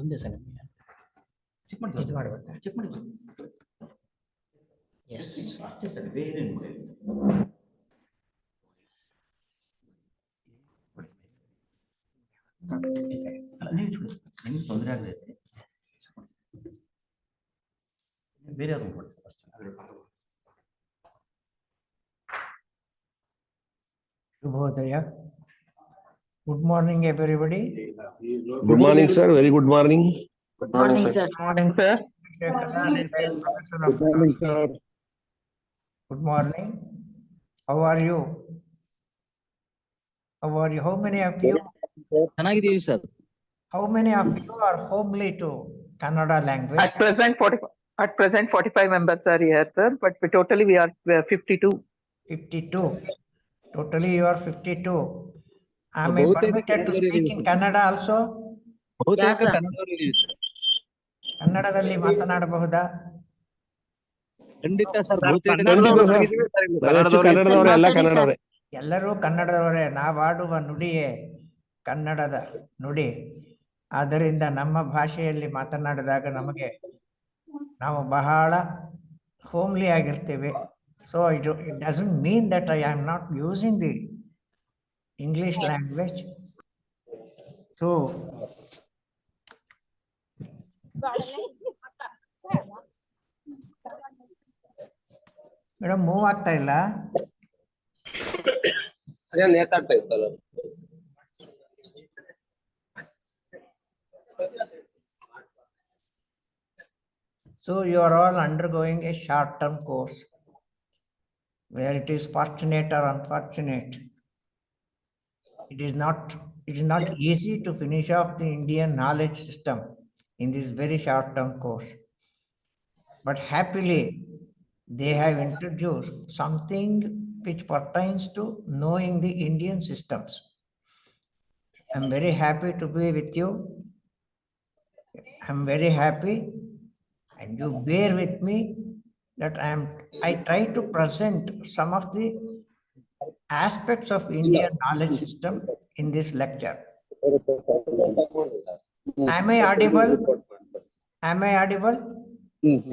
ಒಂದೇ ಸಲ ಚೆಕ್ ಮಾಡಬೇಕಾ? ಚೆಕ್ ಮಾಡಿ ಅಷ್ಟೇ ಸರ್, ಬೇರೆ ನಿಮ್ಗೆ ತೊಂದರೆ ಆಗಬೇಕು, ಬೇರೆ ಯಾರು ಕೊಡಿ ಸರ್ ಅಷ್ಟೇ. ಶುಭೋದಯ. Good morning, everybody. Good morning, sir. Very good morning. Good morning, sir. Good morning, sir. Good morning, sir. Good morning. How are you? How are you? How many of you? ಚೆನ್ನಾಗಿದ್ದೀವಿ sir. How many of you are homely to Kannada language? At present, 45 members are here, sir. But totally we are 52. 52. Totally you are 52. Am I permitted to speak in Kannada also? ಬಹುತೇಕ ಕನ್ನಡದವರಿದ್ದೀವಿ sir. ಕನ್ನಡದಲ್ಲಿ ಮಾತನಾಡಬಹುದಾ? ಖಂಡಿತ sir, ಕನ್ನಡದವರೇ ಎಲ್ಲ ಕನ್ನಡವರೇ. ಎಲ್ಲರೂ ಕನ್ನಡದವರೇ. ನಾವಾಡುವ ನುಡಿಯೇ ಕನ್ನಡದ ನುಡಿ. ಆದ್ದರಿಂದ ನಮ್ಮ ಭಾಷೆಯಲ್ಲಿ ಮಾತನಾಡಿದಾಗ ನಾವು ಬಹಳ ಹೋಮ್ಲಿ ಆಗಿರ್ತೀವಿ. So it doesn't mean that I am not using the English language to madam move ಆಗ್ತಾ ಇಲ್ಲ. So you are all undergoing a short-term course where it is fortunate or unfortunate. It is not easy to finish off the Indian knowledge system in this very short-term course. But happily, they have introduced something which pertains to knowing the Indian systems. I'm very happy to be with you. I'm very happy, and you bear with me that I try to present some of the aspects of Indian knowledge system in this lecture. Am I audible? Am I audible?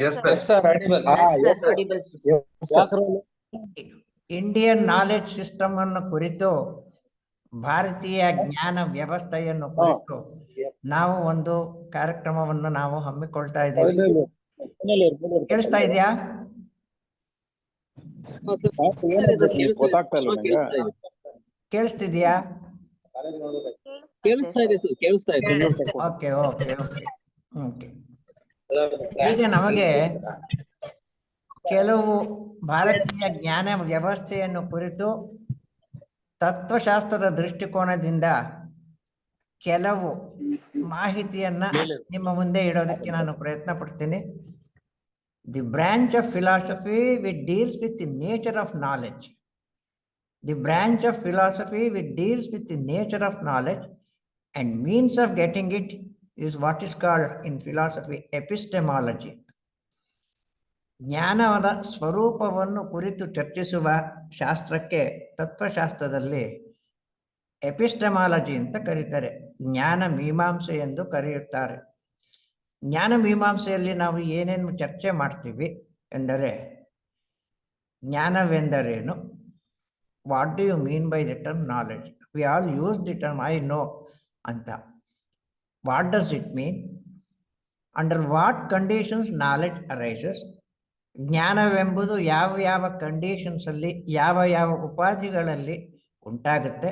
Yes, sir. Audible. Yes, sir. Audible. Yes. Indian knowledge system ಅನ್ನು ಕುರಿತು, ಭಾರತೀಯ ಜ್ಞಾನ ವ್ಯವಸ್ಥೆಯನ್ನು ಕುರಿತು ನಾವು ಒಂದು ಕಾರ್ಯಕ್ರಮವನ್ನು ನಾವು ಹಮ್ಮಿಕೊಳ್ತಾ ಇದ್ದೇವೆ. ಕೇಳಿಸ್ತಾ ಇದೆಯಾ? ಕೇಳಿಸ್ತಿದ್ಯಾ? ಕೇಳಿಸ್ತಾ ಇದೆ ಸರ್, ಕೇಳಿಸ್ತಾ ಇದೆ. Okay okay okay okay. ಈಗ ನಮಗೆ ಕೆಲವು ಭಾರತೀಯ ಜ್ಞಾನ ವ್ಯವಸ್ಥೆಯನ್ನು ಕುರಿತು ತತ್ವಶಾಸ್ತ್ರದ ದೃಷ್ಟಿಕೋನದಿಂದ ಕೆಲವು ಮಾಹಿತಿಯನ್ನ ನಿಮ್ಮ ಮುಂದೆ ಇಡೋದಕ್ಕೆ ನಾನು ಪ್ರಯತ್ನ ಪಡ್ತೀನಿ. The branch of philosophy which deals with the nature of knowledge. The branch of philosophy which deals with the nature of knowledge and means of getting it is what is called in philosophy epistemology. ಜ್ಞಾನದ ಸ್ವರೂಪವನ್ನು ಕುರಿತು ಚರ್ಚಿಸುವ ಶಾಸ್ತ್ರಕ್ಕೆ ತತ್ವಶಾಸ್ತ್ರದಲ್ಲಿ epistemology ಅಂತ ಕರೀತಾರೆ. ಜ್ಞಾನ ಮೀಮಾಂಸೆ ಎಂದು ಕರೆಯುತ್ತಾರೆ. ಜ್ಞಾನ ಮೀಮಾಂಸೆಯಲ್ಲಿ ನಾವು ಏನೇನು ಚರ್ಚೆ ಮಾಡ್ತೀವಿ ಎಂದರೆ, ಜ್ಞಾನವೆಂದರೇನು? What do you mean by the term knowledge? We all use the term I know ಅಂತ. What does it mean? Under what conditions knowledge arises? ಜ್ಞಾನವೆಂಬುದು ಯಾವ ಯಾವ ಕಂಡೀಷನ್ಸ್ ಅಲ್ಲಿ, ಯಾವ ಯಾವ ಉಪಾಧಿಗಳಲ್ಲಿ ಉಂಟಾಗುತ್ತೆ,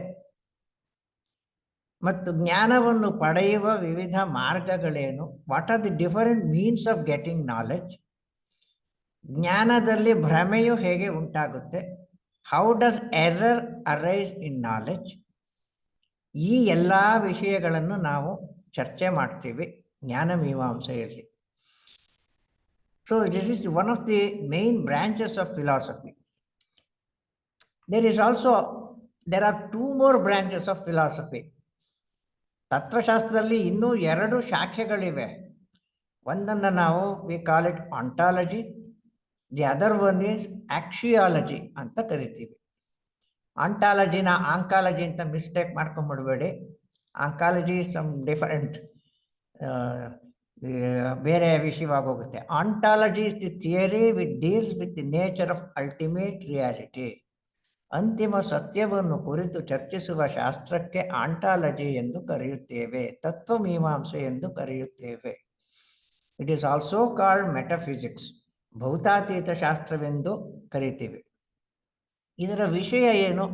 ಮತ್ತು ಜ್ಞಾನವನ್ನು ಪಡೆಯುವ ವಿವಿಧ ಮಾರ್ಗಗಳೇನು? What are the different means of getting knowledge? ಜ್ಞಾನದಲ್ಲಿ ಭ್ರಮೆಯು ಹೇಗೆ ಉಂಟಾಗುತ್ತೆ? How does error arise in knowledge? ಈ ಎಲ್ಲ ವಿಷಯಗಳನ್ನು ನಾವು ಚರ್ಚೆ ಮಾಡ್ತೀವಿ ಜ್ಞಾನ ಮೀಮಾಂಸೆಯಲ್ಲಿ. So this is one of the main branches of philosophy. There are two more branches of philosophy. ತತ್ವಶಾಸ್ತ್ರದಲ್ಲಿ ಇನ್ನೂ 2 ಶಾಖೆಗಳಿವೆ. ಒಂದನ್ನು ನಾವು we call it ontology, the other one is axiology ಅಂತ ಕರಿತೀವಿ. ಆಂಟಾಲಜಿನ ಆಂಕಾಲಜಿ ಅಂತ ಮಿಸ್ಟೇಕ್ ಮಾಡ್ಕೊಂಡ್ಬಿಡ್ಬೇಡಿ. ಆಂಕಾಲಜಿ ಸಮ್ ಡಿಫರೆಂಟ್, ಬೇರೆ ವಿಷಯವಾಗೋಗುತ್ತೆ. Ontology is the theory which deals with the nature of ultimate reality. ಅಂತಿಮ ಸತ್ಯವನ್ನು ಕುರಿತು ಚರ್ಚಿಸುವ ಶಾಸ್ತ್ರಕ್ಕೆ ಆಂಟಾಲಜಿ ಎಂದು ಕರೆಯುತ್ತೇವೆ, ತತ್ವಮೀಮಾಂಸೆ ಎಂದು ಕರೆಯುತ್ತೇವೆ. It is also called metaphysics, ಭೌತಾತೀತ ಶಾಸ್ತ್ರವೆಂದು ಕರೀತೀವಿ. ಇದರ ವಿಷಯ ಏನು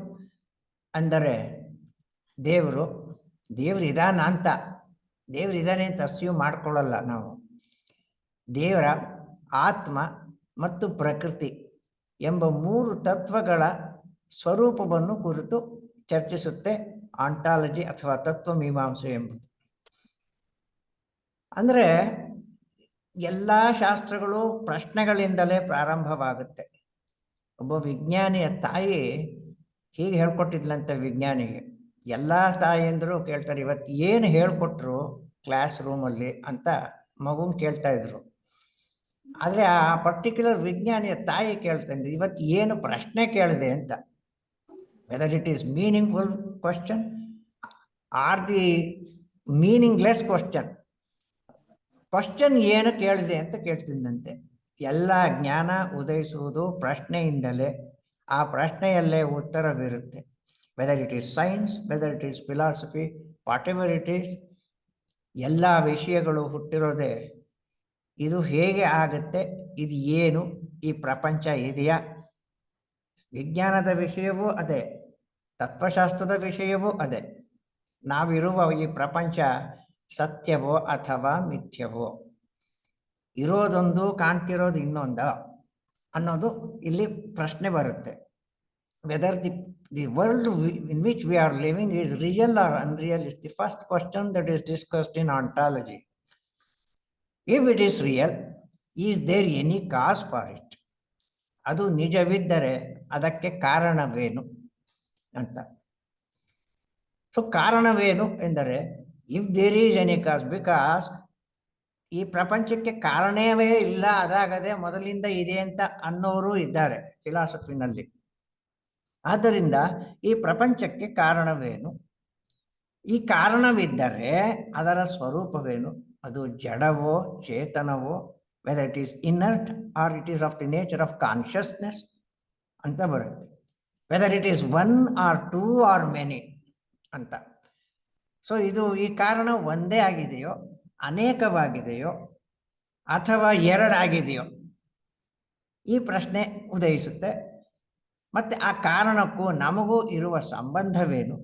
ಅಂದರೆ ದೇವರು ಇದಾನ ಅಂತ, ದೇವರಿದ್ದಾನೆ ಅಂತ ಅಸ್ಯೂಮ್ ಮಾಡ್ಕೊಳ್ಳಲ್ಲ ನಾವು. ದೇವರ ಆತ್ಮ ಮತ್ತು ಪ್ರಕೃತಿ ಎಂಬ 3 ತತ್ವಗಳ ಸ್ವರೂಪವನ್ನು ಕುರಿತು ಚರ್ಚಿಸುತ್ತೆ ಆಂಟಾಲಜಿ ಅಥವಾ ತತ್ವಮೀಮಾಂಸೆ ಎಂಬುದು. ಅಂದರೆ ಎಲ್ಲ ಶಾಸ್ತ್ರಗಳು ಪ್ರಶ್ನೆಗಳಿಂದಲೇ ಪ್ರಾರಂಭವಾಗುತ್ತೆ. ಒಬ್ಬ ವಿಜ್ಞಾನಿಯ ತಾಯಿ ಹೀಗೆ ಹೇಳ್ಕೊಟ್ಟಿದ್ಲಂತೆ ವಿಜ್ಞಾನಿಗೆ. ಎಲ್ಲ ತಾಯಿಯಂದರು ಕೇಳ್ತಾರೆ, ಇವತ್ತು ಏನು ಹೇಳ್ಕೊಟ್ರು ಕ್ಲಾಸ್ ರೂಮಲ್ಲಿ ಅಂತ ಮಗುನ್ ಕೇಳ್ತಾ ಇದ್ರು. ಆದರೆ ಆ ಪರ್ಟಿಕ್ಯುಲರ್ ವಿಜ್ಞಾನಿಯ ತಾಯಿ ಕೇಳ್ತಾಯಿದ್ರು, ಇವತ್ತು ಏನು ಪ್ರಶ್ನೆ ಕೇಳಿದೆ ಅಂತ. Whether it is meaningful question or the meaningless question ಏನು ಕೇಳಿದೆ ಅಂತ ಕೇಳ್ತಿದ್ದಂತೆ. ಎಲ್ಲ ಜ್ಞಾನ ಉದಯಿಸುವುದು ಪ್ರಶ್ನೆಯಿಂದಲೇ, ಆ ಪ್ರಶ್ನೆಯಲ್ಲೇ ಉತ್ತರವಿರುತ್ತೆ. Whether it is science, whether it is philosophy, whatever it is, ಎಲ್ಲ ವಿಷಯಗಳು ಹುಟ್ಟಿರೋದೆ ಇದು ಹೇಗೆ ಆಗುತ್ತೆ, ಇದು ಏನು, ಈ ಪ್ರಪಂಚ ಇದೆಯಾ. ವಿಜ್ಞಾನದ ವಿಷಯವೂ ಅದೇ, ತತ್ವಶಾಸ್ತ್ರದ ವಿಷಯವೂ ಅದೇ. ನಾವಿರುವ ಈ ಪ್ರಪಂಚ ಸತ್ಯವೋ ಅಥವಾ ಮಿಥ್ಯವೋ, ಇರೋದೊಂದು ಕಾಣ್ತಿರೋದು ಇನ್ನೊಂದು ಅನ್ನೋದು ಇಲ್ಲಿ ಪ್ರಶ್ನೆ ಬರುತ್ತೆ. Whether the world in which we are living is real or unreal is the first question that is discussed in ontology. If it is real, is there any cause for it? ಅದು ನಿಜವಿದ್ದರೆ ಅದಕ್ಕೆ ಕಾರಣವೇನು ಅಂತ. So ಕಾರಣವೇನು ಎಂದರೆ, if there is any cause, because ಈ ಪ್ರಪಂಚಕ್ಕೆ ಕಾರಣವೇ ಇಲ್ಲ, ಅದಾಗದೆ ಮೊದಲಿಂದ ಇದೆ ಅಂತ ಅನ್ನೋರು ಇದ್ದಾರೆ ಫಿಲಾಸಫಿನಲ್ಲಿ. ಆದ್ದರಿಂದ ಈ ಪ್ರಪಂಚಕ್ಕೆ ಕಾರಣವೇನು, ಈ ಕಾರಣವಿದ್ದರೆ ಅದರ ಸ್ವರೂಪವೇನು, ಅದು ಜಡವೋ ಚೇತನವೋ, whether it is inert or it is of the nature of consciousness ಅಂತ ಬರುತ್ತೆ. Whether it is 1 or 2 or many ಅಂತ. ಸೊ ಇದು ಈ ಕಾರಣ ಒಂದೇ ಆಗಿದೆಯೋ, ಅನೇಕವಾಗಿದೆಯೋ, ಅಥವಾ ಎರಡಾಗಿದೆಯೋ, ಈ ಪ್ರಶ್ನೆ ಉದಯಿಸುತ್ತೆ. ಮತ್ತು ಆ ಕಾರಣಕ್ಕೂ ನಮಗೂ ಇರುವ ಸಂಬಂಧವೇನು?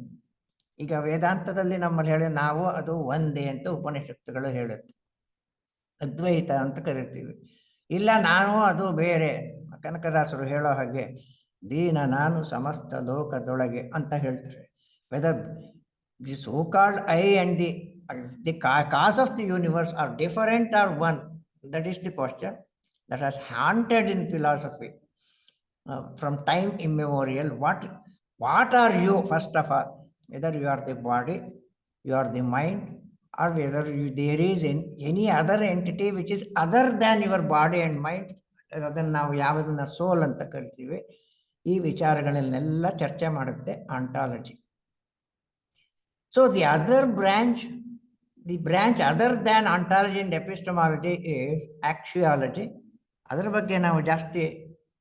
ಈಗ ವೇದಾಂತದಲ್ಲಿ ನಮ್ಮಲ್ಲಿ ಹೇಳಿ ನಾವು ಅದು ಒಂದೇ ಅಂತ ಉಪನಿಷತ್ತುಗಳು ಹೇಳುತ್ತೆ, ಅದ್ವೈತ ಅಂತ ಕರಿತೀವಿ. ಇಲ್ಲ ನಾನು ಅದು ಬೇರೆ, ಕನಕದಾಸರು ಹೇಳೋ ಹಾಗೆ ದೀನ ನಾನು ಸಮಸ್ತ ಲೋಕದೊಳಗೆ ಅಂತ ಹೇಳ್ತಾರೆ. Whether the so called I and the cause of the universe are different or one, that is the question that has haunted in philosophy from time immemorial. What are you, first of all? Whether you are the body, you are the mind, or whether there is any other entity which is other than your body and mind, ಅದನ್ನು ನಾವು ಯಾವುದನ್ನ ಸೋಲ್ ಅಂತ ಕರಿತೀವಿ. ಈ ವಿಚಾರಗಳನ್ನೆಲ್ಲ ಚರ್ಚೆ ಮಾಡುತ್ತೆ ontology. So the branch other than ontology and epistemology is axiology. ಅದರ ಬಗ್ಗೆ ನಾವು ಜಾಸ್ತಿ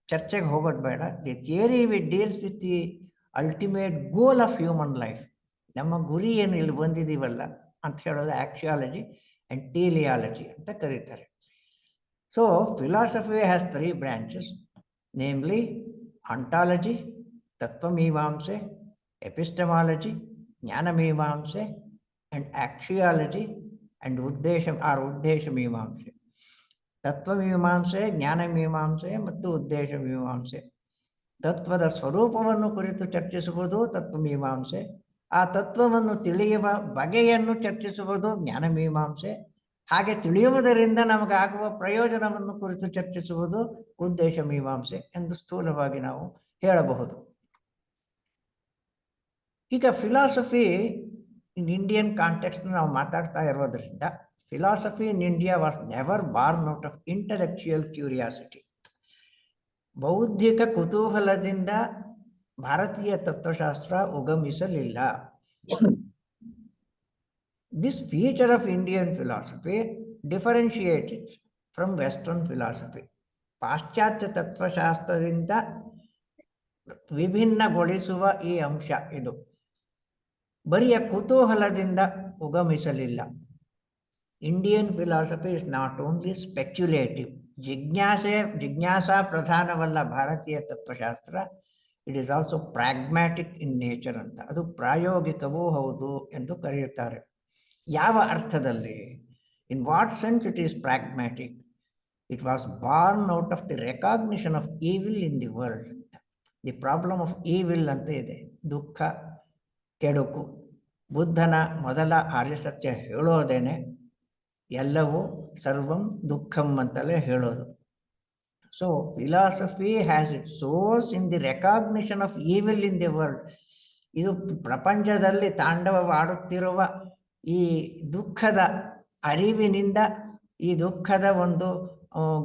ಚರ್ಚೆಗೆ ಹೋಗೋದು ಬೇಡ. The theory which deals with the ultimate goal of human life, ನಮ್ಮ ಗುರಿ ಏನು ಇಲ್ಲಿ ಬಂದಿದ್ದೀವಲ್ಲ ಅಂತ ಹೇಳೋದು ಆಕ್ಸಿಯಾಲಜಿ ಆ್ಯಂಡ್ ಟೀಲಿಯಾಲಜಿ ಅಂತ ಕರೀತಾರೆ. So philosophy has 3 branches, namely ontology, ತತ್ವಮೀಮಾಂಸೆ, ಎಪಿಸ್ಟಮಾಲಜಿ, ಜ್ಞಾನಮೀಮಾಂಸೆ, ಆ್ಯಂಡ್ ಆಕ್ಸಿಯಾಲಜಿ ಆ್ಯಂಡ್ ಉದ್ದೇಶ ಮೀಮಾಂಸೆ. ತತ್ವಮೀಮಾಂಸೆ, ಜ್ಞಾನಮೀಮಾಂಸೆ ಮತ್ತು ಉದ್ದೇಶ ಮೀಮಾಂಸೆ. ತತ್ವದ ಸ್ವರೂಪವನ್ನು ಕುರಿತು ಚರ್ಚಿಸುವುದು ತತ್ವಮೀಮಾಂಸೆ, ಆ ತತ್ವವನ್ನು ತಿಳಿಯುವ ಬಗೆಯನ್ನು ಚರ್ಚಿಸುವುದು ಜ್ಞಾನಮೀಮಾಂಸೆ, ಹಾಗೆ ತಿಳಿಯುವುದರಿಂದ ನಮಗಾಗುವ ಪ್ರಯೋಜನವನ್ನು ಕುರಿತು ಚರ್ಚಿಸುವುದು ಉದ್ದೇಶ ಮೀಮಾಂಸೆ ಎಂದು ಸ್ಥೂಲವಾಗಿ ನಾವು ಹೇಳಬಹುದು. ಈಗ ಫಿಲಾಸಫಿ ಇನ್ ಇಂಡಿಯನ್ ಕಾಂಟೆಕ್ಸ್ಟ್ ನಾವು ಮಾತಾಡ್ತಾ ಇರೋದ್ರಿಂದ, philosophy in India was never Born out of intellectual curiosity. ಬೌದ್ಧಿಕ ಕುತೂಹಲದಿಂದ ಭಾರತೀಯ ತತ್ವಶಾಸ್ತ್ರ ಉಗಮಿಸಲಿಲ್ಲ. This feature of Indian philosophy differentiated from Western philosophy. ಪಾಶ್ಚಾತ್ಯ ತತ್ವಶಾಸ್ತ್ರದಿಂದ ವಿಭಿನ್ನಗೊಳಿಸುವ ಈ ಅಂಶ ಇದು ಬರಿಯ ಕುತೂಹಲದಿಂದ ಉಗಮಿಸಲಿಲ್ಲ. Indian philosophy is not only speculative. ಜಿಜ್ಞಾಸಾ ಪ್ರಧಾನವಲ್ಲ ಭಾರತೀಯ ತತ್ವಶಾಸ್ತ್ರ. It is also pragmatic in nature ಅಂತ. ಅದು ಪ್ರಾಯೋಗಿಕವೂ ಹೌದು ಎಂದು ಕರೆಯುತ್ತಾರೆ. ಯಾವ ಅರ್ಥದಲ್ಲಿ? In what sense it is pragmatic? It was born out of the recognition of evil in the world ಅಂತ. ದಿ ಪ್ರಾಬ್ಲಮ್ ಆಫ್ ಈವಿಲ್ ಅಂತ ಇದೆ, ದುಃಖ, ಕೆಡುಕು. ಬುದ್ಧನ ಮೊದಲ ಆರ್ಯಸತ್ಯ ಹೇಳೋದೇನೆ ಎಲ್ಲವೂ ಸರ್ವಂ ದುಃಖಂ ಅಂತಲೇ ಹೇಳೋದು. So philosophy has it source in the recognition of evil in the world. ಇದು ಪ್ರಪಂಚದಲ್ಲಿ ತಾಂಡವವಾಡುತ್ತಿರುವ ಈ ದುಃಖದ ಅರಿವಿನಿಂದ, ಈ ದುಃಖದ ಒಂದು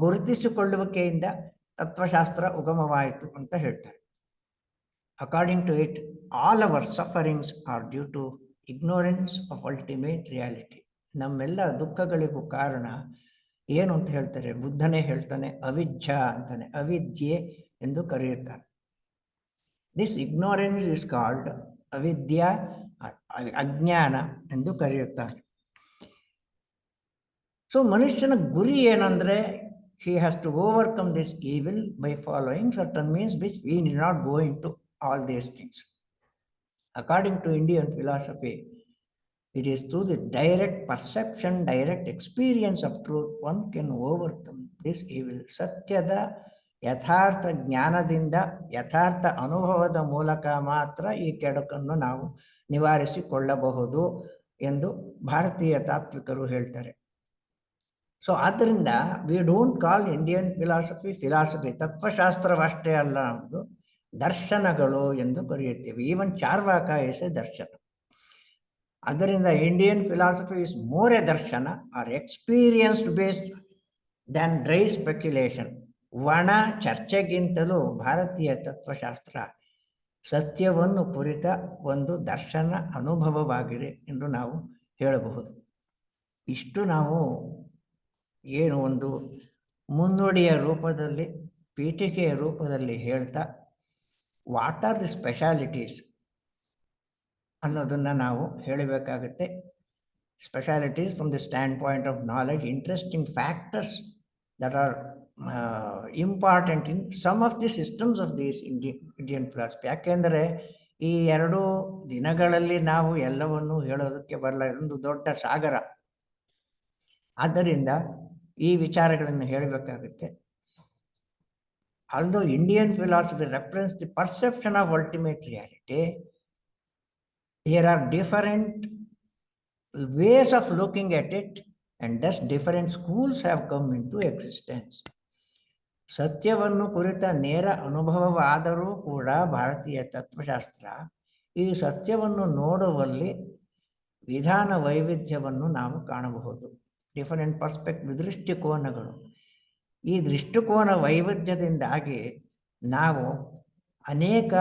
ಗುರುತಿಸಿಕೊಳ್ಳುವಿಕೆಯಿಂದ ತತ್ವಶಾಸ್ತ್ರ ಉಗಮವಾಯಿತು ಅಂತ ಹೇಳ್ತಾರೆ. According to it, all our sufferings are due to ignorance of ultimate reality. ನಮ್ಮೆಲ್ಲ ದುಃಖಗಳಿಗೂ ಕಾರಣ ಏನು ಅಂತ ಹೇಳ್ತಾರೆ? ಬುದ್ಧನೇ ಹೇಳ್ತಾನೆ, ಅವಿದ್ಯಾ ಅಂತಾನೆ, ಅವಿದ್ಯೆ ಎಂದು ಕರೆಯುತ್ತಾನೆ. ದಿಸ್ ಇಗ್ನೋರೆನ್ಸ್ ಇಸ್ ಕಾಲ್ಡ್ ಅವಿದ್ಯಾ, ಅಜ್ಞಾನ ಎಂದು ಕರೆಯುತ್ತಾರೆ. ಸೊ ಮನುಷ್ಯನ ಗುರಿ ಏನಂದ್ರೆ, he has to overcome this evil by following certain means which we need not go into all these things. According to Indian philosophy, it is through the direct perception, direct experience of truth one can overcome this evil. ಸತ್ಯದ ಯಥಾರ್ಥ ಜ್ಞಾನದಿಂದ, ಯಥಾರ್ಥ ಅನುಭವದ ಮೂಲಕ ಮಾತ್ರ ಈ ಕೆಡುಕನ್ನು ನಾವು ನಿವಾರಿಸಿಕೊಳ್ಳಬಹುದು ಎಂದು ಭಾರತೀಯ ತಾತ್ವಿಕರು ಹೇಳ್ತಾರೆ. ಸೊ ಆದ್ದರಿಂದ we don't call Indian philosophy ತತ್ವಶಾಸ್ತ್ರವಷ್ಟೇ ಅಲ್ಲ, ನಮ್ಮದು ದರ್ಶನಗಳು ಎಂದು ಕರೆಯುತ್ತೇವೆ. Even Charvaka is a darshana. ಅದರಿಂದ Indian philosophy is more a darshana or experienced based than dry speculation. ಒಣ ಚರ್ಚೆಗಿಂತಲೂ ಭಾರತೀಯ ತತ್ವಶಾಸ್ತ್ರ ಸತ್ಯವನ್ನು ಕುರಿತ ಒಂದು ದರ್ಶನ ಅನುಭವವಾಗಿದೆ ಎಂದು ನಾವು ಹೇಳಬಹುದು. ಇಷ್ಟು ನಾವು ಏನು ಒಂದು ಮುನ್ನುಡಿಯ ರೂಪದಲ್ಲಿ, ಪೀಠಿಕೆಯ ರೂಪದಲ್ಲಿ ಹೇಳ್ತಾ, ವಾಟ್ ಆರ್ ದಿ ಸ್ಪೆಷಾಲಿಟೀಸ್ ಅನ್ನೋದನ್ನು ನಾವು ಹೇಳಬೇಕಾಗುತ್ತೆ. Specialities from the standpoint of knowledge, interesting factors that are important in some of the systems of this Indian philosophy. ಯಾಕೆಂದರೆ ಈ 2 ದಿನಗಳಲ್ಲಿ ನಾವು ಎಲ್ಲವನ್ನೂ ಹೇಳೋದಕ್ಕೆ ಬರಲ್ಲ, ಇದೊಂದು ದೊಡ್ಡ ಸಾಗರ. ಆದ್ದರಿಂದ ಈ ವಿಚಾರಗಳನ್ನು ಹೇಳಬೇಕಾಗುತ್ತೆ. although Indian philosophy represents the perception of ultimate reality, there are different ways of looking at it, and thus different schools have come into existence. ಸತ್ಯವನ್ನು ಕುರಿತ ನೇರ ಅನುಭವವಾದರೂ ಕೂಡ ಭಾರತೀಯ ತತ್ವಶಾಸ್ತ್ರ ಈ ಸತ್ಯವನ್ನು ನೋಡುವಲ್ಲಿ ವಿಧಾನ ವೈವಿಧ್ಯವನ್ನು ನಾವು ಕಾಣಬಹುದು. ಡಿಫರೆಂಟ್ ಪರ್ಸ್ಪೆಕ್ಟಿವ್, ದೃಷ್ಟಿಕೋನಗಳು. ಈ ದೃಷ್ಟಿಕೋನ ವೈವಿಧ್ಯದಿಂದಾಗಿ ನಾವು ಅನೇಕ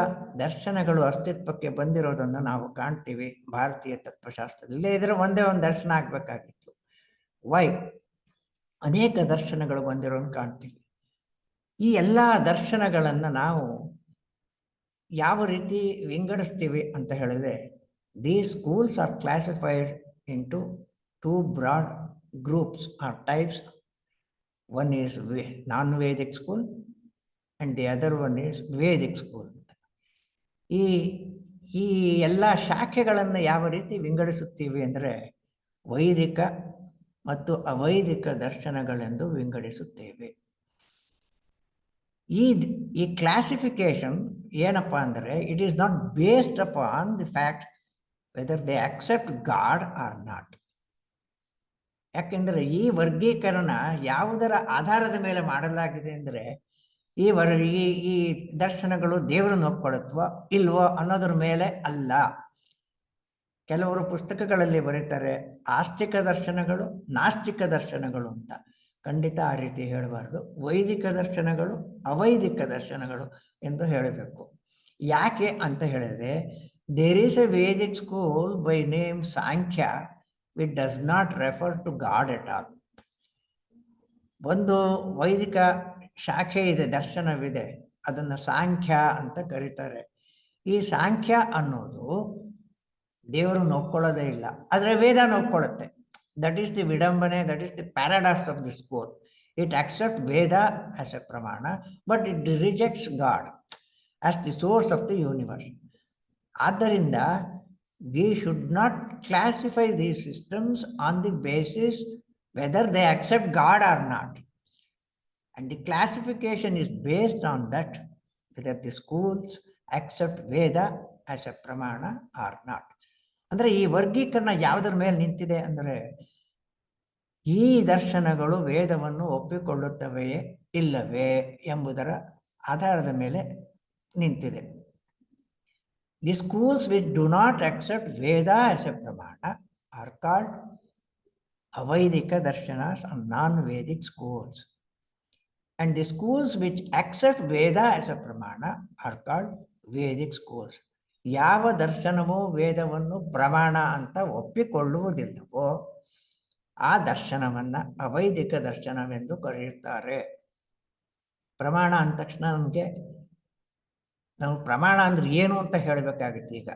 ದರ್ಶನಗಳು ಅಸ್ತಿತ್ವಕ್ಕೆ ಬಂದಿರೋದನ್ನು ನಾವು ಕಾಣ್ತೀವಿ ಭಾರತೀಯ ತತ್ವಶಾಸ್ತ್ರದಲ್ಲಿ. ಇಲ್ಲೇ ಇದ್ರೆ ಒಂದೇ ಒಂದು ದರ್ಶನ ಆಗಬೇಕಾಗಿತ್ತು. ವೈ? ಅನೇಕ ದರ್ಶನಗಳು ಬಂದಿರೋದನ್ನು ಕಾಣ್ತೀವಿ. ಈ ಎಲ್ಲ ದರ್ಶನಗಳನ್ನು ನಾವು ಯಾವ ರೀತಿ ವಿಂಗಡಿಸ್ತೀವಿ ಅಂತ ಹೇಳಿದ್ರೆ, these schools are classified into 2 broad groups or types. One is non-Vedic school and the other one is Vedic school. ಈ ಎಲ್ಲ ಶಾಖೆಗಳನ್ನು ಯಾವ ರೀತಿ ವಿಂಗಡಿಸುತ್ತೀವಿ ಅಂದರೆ, ವೈದಿಕ ಮತ್ತು ಅವೈದಿಕ ದರ್ಶನಗಳೆಂದು ವಿಂಗಡಿಸುತ್ತೇವೆ. ಈ ಕ್ಲಾಸಿಫಿಕೇಶನ್ ಏನಪ್ಪಾ ಅಂದರೆ, it is not based upon the fact whether they accept God or not. ಯಾಕೆಂದರೆ ಈ ವರ್ಗೀಕರಣ ಯಾವುದರ ಆಧಾರದ ಮೇಲೆ ಮಾಡಲಾಗಿದೆ ಅಂದರೆ, ಈ ದರ್ಶನಗಳು ದೇವರನ್ನು ಒಪ್ಕೊಳ್ಳುತ್ತೋ ಇಲ್ವೋ ಅನ್ನೋದ್ರ ಮೇಲೆ ಅಲ್ಲ. ಕೆಲವರು ಪುಸ್ತಕಗಳಲ್ಲಿ ಬರೀತಾರೆ ಆಸ್ತಿಕ ದರ್ಶನಗಳು, ನಾಸ್ತಿಕ ದರ್ಶನಗಳು ಅಂತ. ಖಂಡಿತ ಆ ರೀತಿ ಹೇಳಬಾರ್ದು. ವೈದಿಕ ದರ್ಶನಗಳು, ಅವೈದಿಕ ದರ್ಶನಗಳು ಎಂದು ಹೇಳಬೇಕು. ಯಾಕೆ ಅಂತ ಹೇಳಿದ್ರೆ, there is a Vedic school by name Samkhya which does not refer to God at all. ಒಂದು ವೈದಿಕ ಶಾಖೆ ಇದೆ, ದರ್ಶನವಿದೆ, ಅದನ್ನು ಸಾಂಖ್ಯ ಅಂತ ಕರೀತಾರೆ. ಈ ಸಾಂಖ್ಯ ಅನ್ನೋದು ದೇವರನ್ನು ಒಪ್ಕೊಳ್ಳೋದೇ ಇಲ್ಲ, ಆದರೆ ವೇದನ ಒಪ್ಕೊಳ್ಳುತ್ತೆ. That is the vidambane, that is the paradox of the school. It accept Veda as a pramana, but it rejects God as the source of the universe. ಆದ್ದರಿಂದ we should not classify these systems on the basis whether they accept God or not. And the classification is based on that, whether the schools accept Veda as a pramana or not. ಅಂದರೆ ಈ ವರ್ಗೀಕರಣ ಯಾವುದರ ಮೇಲೆ ನಿಂತಿದೆ ಅಂದರೆ, ಈ ದರ್ಶನಗಳು ವೇದವನ್ನು ಒಪ್ಪಿಕೊಳ್ಳುತ್ತವೆಯೇ ಇಲ್ಲವೇ ಎಂಬುದರ ಆಧಾರದ ಮೇಲೆ ನಿಂತಿದೆ. The schools which do not accept Veda as a pramana are called Avaidika darshanas or non-Vedic schools. And the schools which accept Veda as a pramana are called Vedic schools. ಯಾವ ದರ್ಶನವೂ ವೇದವನ್ನು ಪ್ರಮಾಣ ಅಂತ ಒಪ್ಪಿಕೊಳ್ಳುವುದಿಲ್ಲವೋ ಆ ದರ್ಶನವನ್ನ ಅವೈದಿಕ ದರ್ಶನವೆಂದು ಕರೆಯುತ್ತಾರೆ. ಪ್ರಮಾಣ ಅಂದ ತಕ್ಷಣ ನಮಗೆ ನಾವು ಪ್ರಮಾಣ ಅಂದ್ರೆ ಏನು ಅಂತ ಹೇಳಬೇಕಾಗುತ್ತೆ. ಈಗ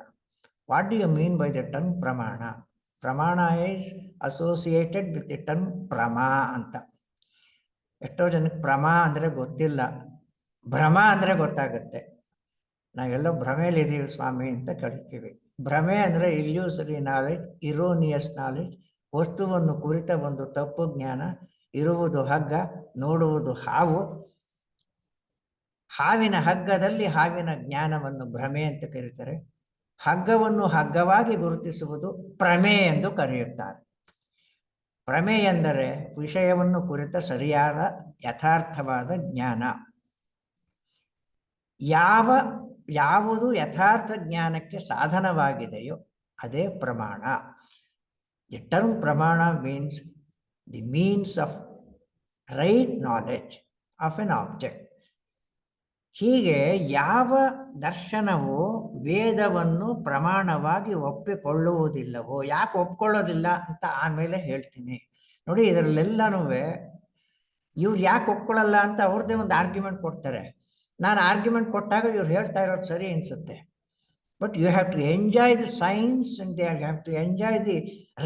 what do you mean by the term pramana? Pramana is associated with the term prama ಅಂತ. ಎಷ್ಟೋ ಜನಕ್ಕೆ ಪ್ರಮಾ ಅಂದರೆ ಗೊತ್ತಿಲ್ಲ, ಭ್ರಮ ಅಂದರೆ ಗೊತ್ತಾಗುತ್ತೆ. ನಾವೆಲ್ಲೋ ಭ್ರಮೆಯಲ್ಲಿದ್ದೀವಿ ಸ್ವಾಮಿ ಅಂತ ಕರಿತೀವಿ. ಭ್ರಮೆ ಅಂದರೆ ಇಲ್ಯೂಸರಿ ನಾಲೆಡ್ಜ್, ಇರೋನಿಯಸ್ ನಾಲೆಡ್ಜ್, ವಸ್ತುವನ್ನು ಕುರಿತ ಒಂದು ತಪ್ಪು ಜ್ಞಾನ. ಇರುವುದು ಹಗ್ಗ, ನೋಡುವುದು ಹಾವು, ಹಾವಿನ ಹಗ್ಗದಲ್ಲಿ ಹಾವಿನ ಜ್ಞಾನವನ್ನು ಭ್ರಮೆ ಅಂತ ಕರೀತಾರೆ. ಹಗ್ಗವನ್ನು ಹಗ್ಗವಾಗಿ ಗುರುತಿಸುವುದು ಪ್ರಮೆ ಎಂದು ಕರೆಯುತ್ತಾರೆ. ಪ್ರಮೆ ಎಂದರೆ ವಿಷಯವನ್ನು ಕುರಿತ ಸರಿಯಾದ ಯಥಾರ್ಥವಾದ ಜ್ಞಾನ. ಯಾವುದು ಯಥಾರ್ಥ ಜ್ಞಾನಕ್ಕೆ ಸಾಧನವಾಗಿದೆಯೋ ಅದೇ ಪ್ರಮಾಣ. ದಿ ಟರ್ಮ್ ಪ್ರಮಾಣ means the means of right knowledge of N object. ಹೀಗೆ ಯಾವ ದರ್ಶನವು ವೇದವನ್ನು ಪ್ರಮಾಣವಾಗಿ ಒಪ್ಪಿಕೊಳ್ಳುವುದಿಲ್ಲವೋ, ಯಾಕೆ ಒಪ್ಕೊಳ್ಳೋದಿಲ್ಲ ಅಂತ ಆಮೇಲೆ ಹೇಳ್ತೀನಿ. ನೋಡಿ, ಇದರಲ್ಲೆಲ್ಲನೂ ಇವ್ರು ಯಾಕೆ ಒಪ್ಕೊಳ್ಳಲ್ಲ ಅಂತ ಅವ್ರದ್ದೇ ಒಂದು ಆರ್ಗ್ಯುಮೆಂಟ್ ಕೊಡ್ತಾರೆ. ನಾನು ಆರ್ಗ್ಯುಮೆಂಟ್ ಕೊಟ್ಟಾಗ ಇವ್ರು ಹೇಳ್ತಾ ಇರೋದು ಸರಿ ಅನ್ಸುತ್ತೆ. But you have to enjoy the science and you have to enjoy the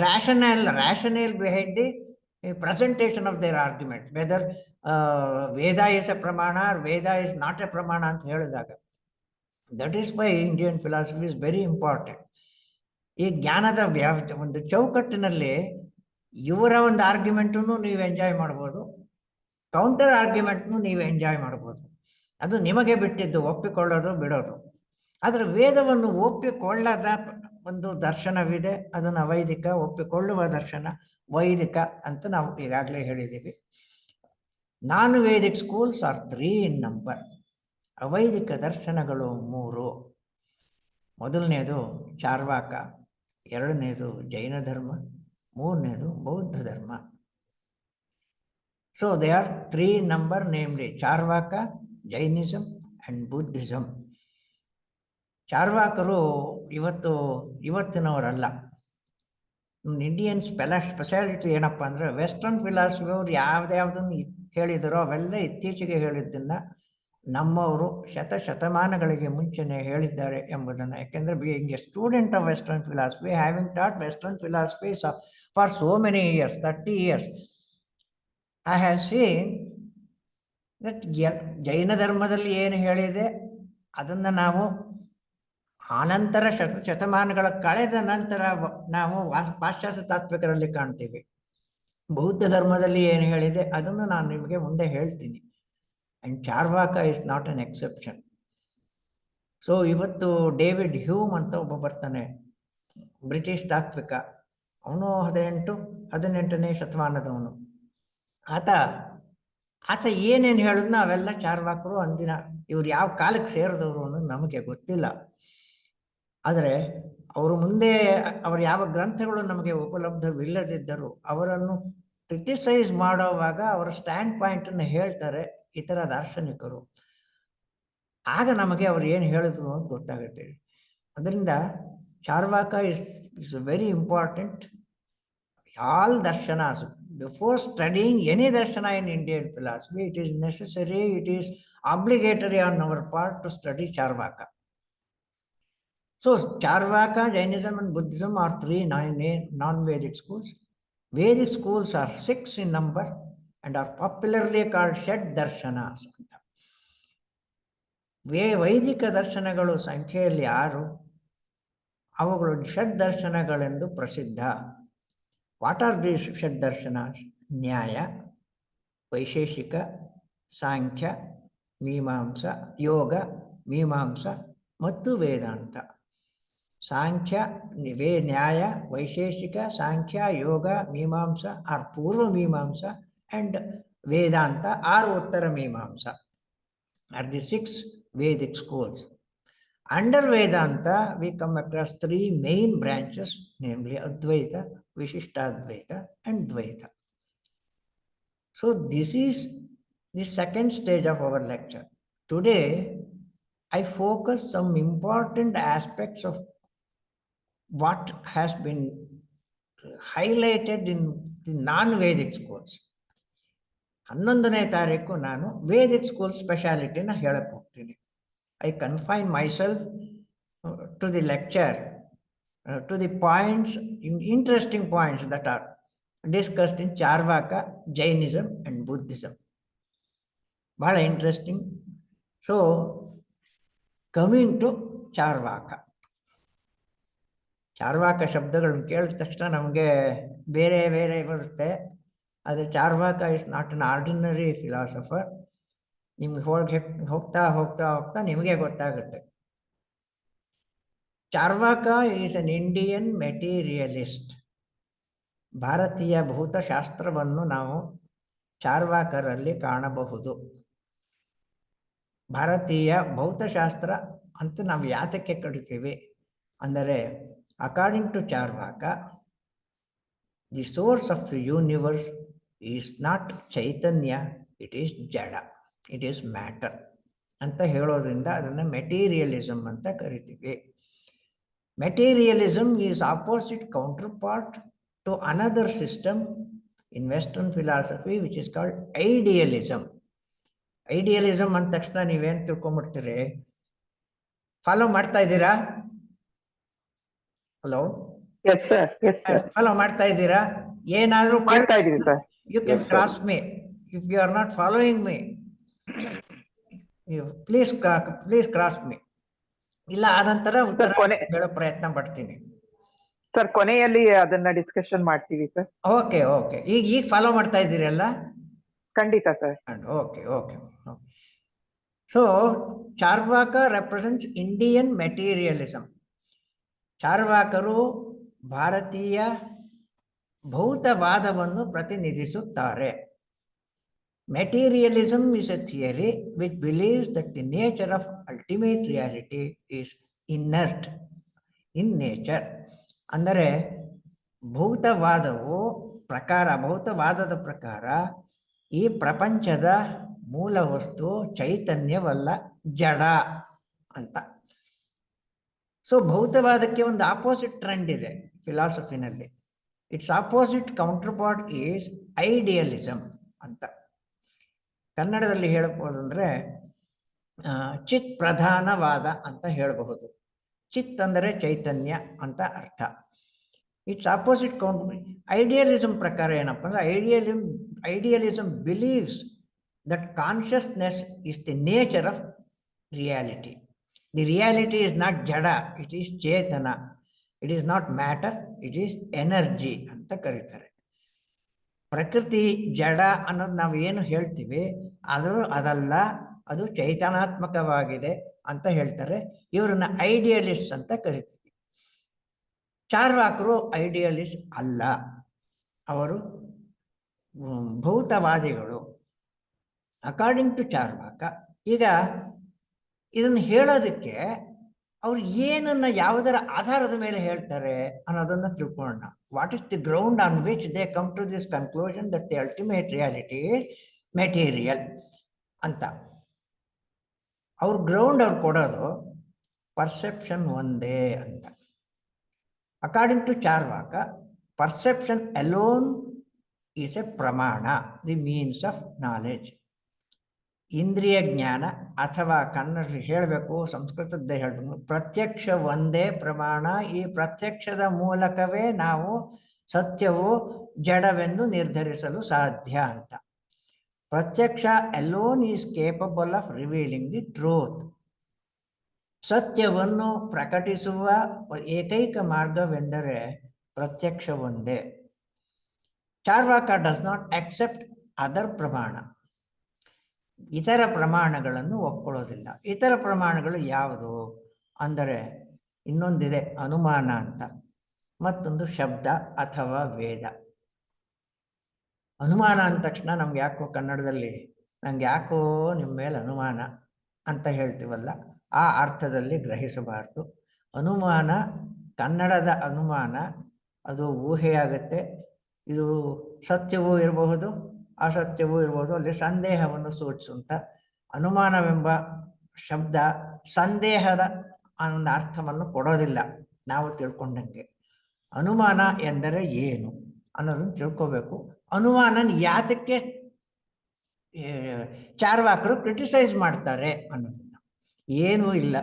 rationale behind the presentation of their argument, whether Veda is a pramana or Veda is not a pramana ಅಂತ ಹೇಳಿದಾಗ. That is why Indian philosophy is very important. ಈ ಜ್ಞಾನದ ಒಂದು ಚೌಕಟ್ಟಿನಲ್ಲಿ ಇವರ ಒಂದು ಆರ್ಗ್ಯುಮೆಂಟನ್ನು ನೀವು enjoy ಮಾಡ್ಬೋದು, ಕೌಂಟರ್ ಆರ್ಗ್ಯುಮೆಂಟ್ನು ನೀವು ಎಂಜಾಯ್ ಮಾಡ್ಬೋದು. ಅದು ನಿಮಗೆ ಬಿಟ್ಟಿದ್ದು, ಒಪ್ಪಿಕೊಳ್ಳೋದು ಬಿಡೋದು. ಆದರೆ ವೇದವನ್ನು ಒಪ್ಪಿಕೊಳ್ಳದ ಒಂದು ದರ್ಶನವಿದೆ, ಅದನ್ನು ಅವೈದಿಕ. ಒಪ್ಪಿಕೊಳ್ಳುವ ದರ್ಶನ ವೈದಿಕ ಅಂತ ನಾವು ಈಗಾಗಲೇ ಹೇಳಿದ್ದೀವಿ. Non Vedic schools are 3 in number. ಅವೈದಿಕ ದರ್ಶನಗಳು 3. ಮೊದಲನೇದು ಚಾರ್ವಾಕ, ಎರಡನೇದು ಜೈನ ಧರ್ಮ, ಮೂರನೇದು Bauddha Dharma. So they are 3 in number, namely Charvaka, Jainism and Buddhism. ಚಾರ್ವಾಕರು ಇವತ್ತಿನವರಲ್ಲ. ಇಂಡಿಯನ್ ಸ್ಪೆಷಾಲಿಟಿ ಏನಪ್ಪ ಅಂದರೆ, ವೆಸ್ಟರ್ನ್ ಫಿಲಾಸಫಿ ಅವರು ಯಾವುದನ್ನು ಹೇಳಿದರೋ ಅವೆಲ್ಲ ಇತ್ತೀಚೆಗೆ ಹೇಳಿದ್ದನ್ನು ನಮ್ಮವರು ಶತಮಾನಗಳಿಗೆ ಮುಂಚೆನೆ ಹೇಳಿದ್ದಾರೆ ಎಂಬುದನ್ನು. ಯಾಕೆಂದರೆ being a student of western philosophy, having taught western philosophy for so many years, 30 years, I have seen that Jaina ಧರ್ಮದಲ್ಲಿ ಏನು ಹೇಳಿದೆ ಅದನ್ನು ನಾವು ಆನಂತರ ಶತಮಾನಗಳ ಕಳೆದ ನಂತರ ನಾವು ಪಾಶ್ಚಾತ್ಯ ತಾತ್ವಿಕರಲ್ಲಿ ಕಾಣ್ತೀವಿ. ಬೌದ್ಧ ಧರ್ಮದಲ್ಲಿ ಏನು ಹೇಳಿದೆ ಅದನ್ನು ನಾನು ನಿಮಗೆ ಮುಂದೆ ಹೇಳ್ತೀನಿ. And Charvaka is not an exception. So ಇವತ್ತು ಡೇವಿಡ್ ಹ್ಯೂಮ್ ಅಂತ ಒಬ್ಬ ಬರ್ತಾನೆ, ಬ್ರಿಟಿಷ್ ತಾತ್ವಿಕ. ಅವನು 18ನೇ ಶತಮಾನದವನು. ಆತ ಏನೇನು ಹೇಳಿದ್ನ ಅವೆಲ್ಲ ಚಾರ್ವಾಕರು ಅಂದಿನ. ಇವ್ರು ಯಾವ ಕಾಲಕ್ಕೆ ಸೇರಿದವರು ಅನ್ನೋದು ನಮಗೆ ಗೊತ್ತಿಲ್ಲ. ಆದರೆ ಅವರು ಮುಂದೆ ಅವರ ಯಾವ ಗ್ರಂಥಗಳು ನಮಗೆ ಉಪಲಬ್ಧವಿಲ್ಲದಿದ್ದರೂ ಅವರನ್ನು ಕ್ರಿಟಿಸೈಸ್ ಮಾಡೋವಾಗ ಅವರ ಸ್ಟ್ಯಾಂಡ್ ಪಾಯಿಂಟನ್ನು ಹೇಳ್ತಾರೆ ಇತರ ದಾರ್ಶನಿಕರು. ಆಗ ನಮಗೆ ಅವ್ರು ಏನು ಹೇಳಿದ್ರು ಅಂತ ಗೊತ್ತಾಗುತ್ತೆ. ಅದರಿಂದ Charvaka is very important. All darshanas, before studying any darshana in Indian philosophy, it is necessary, it is obligatory on our part to study Charvaka. So Charvaka, Jainism and Buddhism are three non-Vedic schools. Vedic schools are 6 in number and are popularly called Shad Darshanas. ವೈದಿಕ ದರ್ಶನಗಳು ಸಂಖ್ಯೆಯಲ್ಲಿ 6, ಅವುಗಳು ಷಡ್ ದರ್ಶನಗಳೆಂದು ಪ್ರಸಿದ್ಧ. What are these shad darshanas? Nyaya, Vaisheshika, ಸಾಂಖ್ಯ, ಮೀಮಾಂಸ, ಯೋಗ, ಮೀಮಾಂಸ ಮತ್ತು ವೇದಾಂತ. ಸಾಂಖ್ಯ, ನ್ಯಾಯ, ವೈಶೇಷಿಕ, ಸಾಂಖ್ಯ, ಯೋಗ, Mimamsa R ಪೂರ್ವ Mimamsa and Vedanta R ಉತ್ತರ Mimamsa are the 6 Vedic schools. Under Vedanta, we come across 3 main branches, namely Advaita, Vishishtadvaita, and Dvaita. So this is the second stage of our lecture. Today, I focus some important aspects of what has been highlighted in the non-Vedic schools. 11ನೇ ತಾರೀಕು ನಾನು Vedic school ಸ್ಪೆಷಾಲಿಟಿನ ಹೇಳಕ್ಕೆ ಹೋಗ್ತೀನಿ. I confine myself to the lecture, to the points, interesting points that are discussed in Charvaka, Jainism and Buddhism. ಬಹಳ interesting. So coming to Charvaka. Charvaka ಶಬ್ದಗಳನ್ನ ಕೇಳಿದ ತಕ್ಷಣ ನಮಗೆ ಬೇರೆ ಬೇರೆ ಬರುತ್ತೆ. ಆದರೆ Charvaka is not an ordinary philosopher. ನಿಮ್ಗೆ ಹೋಗ್ತಾ ಹೋಗ್ತಾ ಹೋಗ್ತಾ ನಿಮಗೆ ಗೊತ್ತಾಗುತ್ತೆ. Charvaka is an Indian materialist. ಭಾರತೀಯ ಭೌತಶಾಸ್ತ್ರವನ್ನು ನಾವು ಚಾರ್ವಾಕರಲ್ಲಿ ಕಾಣಬಹುದು. ಭಾರತೀಯ ಭೌತಶಾಸ್ತ್ರ ಅಂತ ನಾವು ಯಾತಕ್ಕೆ ಕರಿತೀವಿ ಅಂದರೆ, according to Charvaka, the source of the universe is not chaitanya, it is jada, it is matter ಅಂತ ಹೇಳೋದ್ರಿಂದ ಅದನ್ನು ಮೆಟೀರಿಯಲಿಸಮ್ ಅಂತ ಕರಿತೀವಿ. Materialism is opposite counterpart to another system in western philosophy which is called idealism. Idealism ಅಂದ ತಕ್ಷಣ ನೀವೇನು ತಿಳ್ಕೊಂಬಿಡ್ತೀರಿ? Follow ಮಾಡ್ತಾ ಇದ್ದೀರಾ? Hello, yes sir, yes sir, follow ಮಾಡ್ತಾ ಇದ್ದೀರಾ? ಏನಾದರೂ ಮಾಡ್ತಾ ಇದೀವಿ sir. You can cross me. If you are not following me, you please cross me. ಇಲ್ಲ ಆನಂತರ ಉತ್ತರ ಹೇಳೋ ಪ್ರಯತ್ನ ಪಡ್ತೀನಿ ಸರ್. ಕೊನೆಯಲ್ಲಿ ಅದನ್ನ ಡಿಸ್ಕಷನ್ ಮಾಡ್ತೀವಿ ಸರ್. Okay okay. ಈಗ ಫಾಲೋ ಮಾಡ್ತಾ ಇದ್ದೀರಲ್ಲ? ಖಂಡಿತ sir. Okay okay. So Charvaka represents Indian materialism. ಚಾರ್ವಾಕರು ಭಾರತೀಯ ಭೌತವಾದವನ್ನು ಪ್ರತಿನಿಧಿಸುತ್ತಾರೆ. Materialism is a theory which believes that the nature of ultimate reality is inert in nature. ಅಂದರೆ ಭೌತವಾದದ ಪ್ರಕಾರ ಈ ಪ್ರಪಂಚದ ಮೂಲ ವಸ್ತು ಚೈತನ್ಯವಲ್ಲ, ಜಡ ಅಂತ. ಸೊ ಭೌತವಾದಕ್ಕೆ ಒಂದು ಆಪೋಸಿಟ್ ಟ್ರೆಂಡ್ ಇದೆ ಫಿಲಾಸಫಿನಲ್ಲಿ. It's opposite counterpart is idealism ಅಂತ. ಕನ್ನಡದಲ್ಲಿ ಹೇಳಬಹುದಂದ್ರೆ ಚಿತ್ ಪ್ರಧಾನವಾದ ಅಂತ ಹೇಳಬಹುದು. ಚಿತ್ ಅಂದರೆ ಚೈತನ್ಯ ಅಂತ ಅರ್ಥ. ಇಟ್ಸ್ ಆಪೋಸಿಟ್ ಐಡಿಯಲಿಸಮ್ ಪ್ರಕಾರ ಏನಪ್ಪ ಅಂದ್ರೆ, idealism believes that consciousness is the nature of reality. The reality is not ಜಡ, ಇಟ್ ಈಸ್ ಚೇತನ. It is not matter, it is energy ಅಂತ ಕರೀತಾರೆ. ಪ್ರಕೃತಿ ಜಡ ಅನ್ನೋದು ನಾವು ಏನು ಹೇಳ್ತೀವಿ ಅದಲ್ಲ, ಅದು ಚೈತನ್ಯಾತ್ಮಕವಾಗಿದೆ ಅಂತ ಹೇಳ್ತಾರೆ. ಇವರನ್ನ ಐಡಿಯಲಿಸ್ಟ್ ಅಂತ ಕರಿತೀವಿ. ಚಾರ್ವಾಕರು ಐಡಿಯಲಿಸ್ಟ್ ಅಲ್ಲ, ಅವರು ಭೌತವಾದಿಗಳು ಅಕಾರ್ಡಿಂಗ್ ಟು ಚಾರ್ವಾಕ. ಈಗ ಇದನ್ನು ಹೇಳೋದಕ್ಕೆ ಅವ್ರು ಏನನ್ನ ಯಾವುದರ ಆಧಾರದ ಮೇಲೆ ಹೇಳ್ತಾರೆ ಅನ್ನೋದನ್ನ ತಿಳ್ಕೊಳ್ಳೋಣ. What is the ground on which they come to this conclusion that the ultimate reality is material ಅಂತ. ಅವ್ರ ಗ್ರೌಂಡ್ ಅವ್ರು ಕೊಡೋದು ಪರ್ಸೆಪ್ಷನ್ ಒಂದೇ ಅಂತ. According to Charvaka, perception alone is a pramana, the means of knowledge. ಇಂದ್ರಿಯ ಜ್ಞಾನ ಅಥವಾ ಕನ್ನಡ ಹೇಳಬೇಕು, ಸಂಸ್ಕೃತದ್ದೇ ಹೇಳಬೇಕು, ಪ್ರತ್ಯಕ್ಷ ಒಂದೇ ಪ್ರಮಾಣ. ಈ ಪ್ರತ್ಯಕ್ಷದ ಮೂಲಕವೇ ನಾವು ಸತ್ಯವು ಜಡವೆಂದು ನಿರ್ಧರಿಸಲು ಸಾಧ್ಯ ಅಂತ. ಪ್ರತ್ಯಕ್ಷ alone is capable of revealing the truth. ಸತ್ಯವನ್ನು ಪ್ರಕಟಿಸುವ ಏಕೈಕ ಮಾರ್ಗವೆಂದರೆ ಪ್ರತ್ಯಕ್ಷ ಒಂದೇ. Charvaka does not accept other ಪ್ರಮಾಣ. ಇತರ ಪ್ರಮಾಣಗಳನ್ನು ಒಪ್ಕೊಳ್ಳೋದಿಲ್ಲ. ಇತರ ಪ್ರಮಾಣಗಳು ಯಾವುದು ಅಂದರೆ ಇನ್ನೊಂದಿದೆ, ಅನುಮಾನ ಅಂತ, ಮತ್ತೊಂದು ಶಬ್ದ ಅಥವಾ ವೇದ. ಅನುಮಾನ ಅಂದ ತಕ್ಷಣ ನಮ್ಗೆ ಯಾಕೋ ಕನ್ನಡದಲ್ಲಿ ನಂಗೆ ಯಾಕೋ ನಿಮ್ಮ ಮೇಲೆ ಅನುಮಾನ ಅಂತ ಹೇಳ್ತೀವಲ್ಲ, ಆ ಅರ್ಥದಲ್ಲಿ ಗ್ರಹಿಸಬಾರ್ದು. ಅನುಮಾನ, ಕನ್ನಡದ ಅನುಮಾನ ಅದು ಊಹೆಯಾಗತ್ತೆ. ಇದು ಸತ್ಯವೂ ಇರಬಹುದು, ಅಸತ್ಯವೂ ಇರಬಹುದು. ಅಲ್ಲಿ ಸಂದೇಹವನ್ನು ಸೂಚಿಸುವಂಥ ಅನುಮಾನವೆಂಬ ಶಬ್ದ ಸಂದೇಹದ ಒಂದು ಅರ್ಥವನ್ನು ಕೊಡೋದಿಲ್ಲ. ನಾವು ತಿಳ್ಕೊಂಡಂಗೆ ಅನುಮಾನ ಎಂದರೆ ಏನು ಅನ್ನೋದನ್ನು ತಿಳ್ಕೋಬೇಕು. ಅನುಮಾನನ ಯಾತಕ್ಕೆ ಚಾರ್ವಾಕರು ಕ್ರಿಟಿಸೈಸ್ ಮಾಡ್ತಾರೆ ಅನ್ನೋದನ್ನ ಏನೂ ಇಲ್ಲ.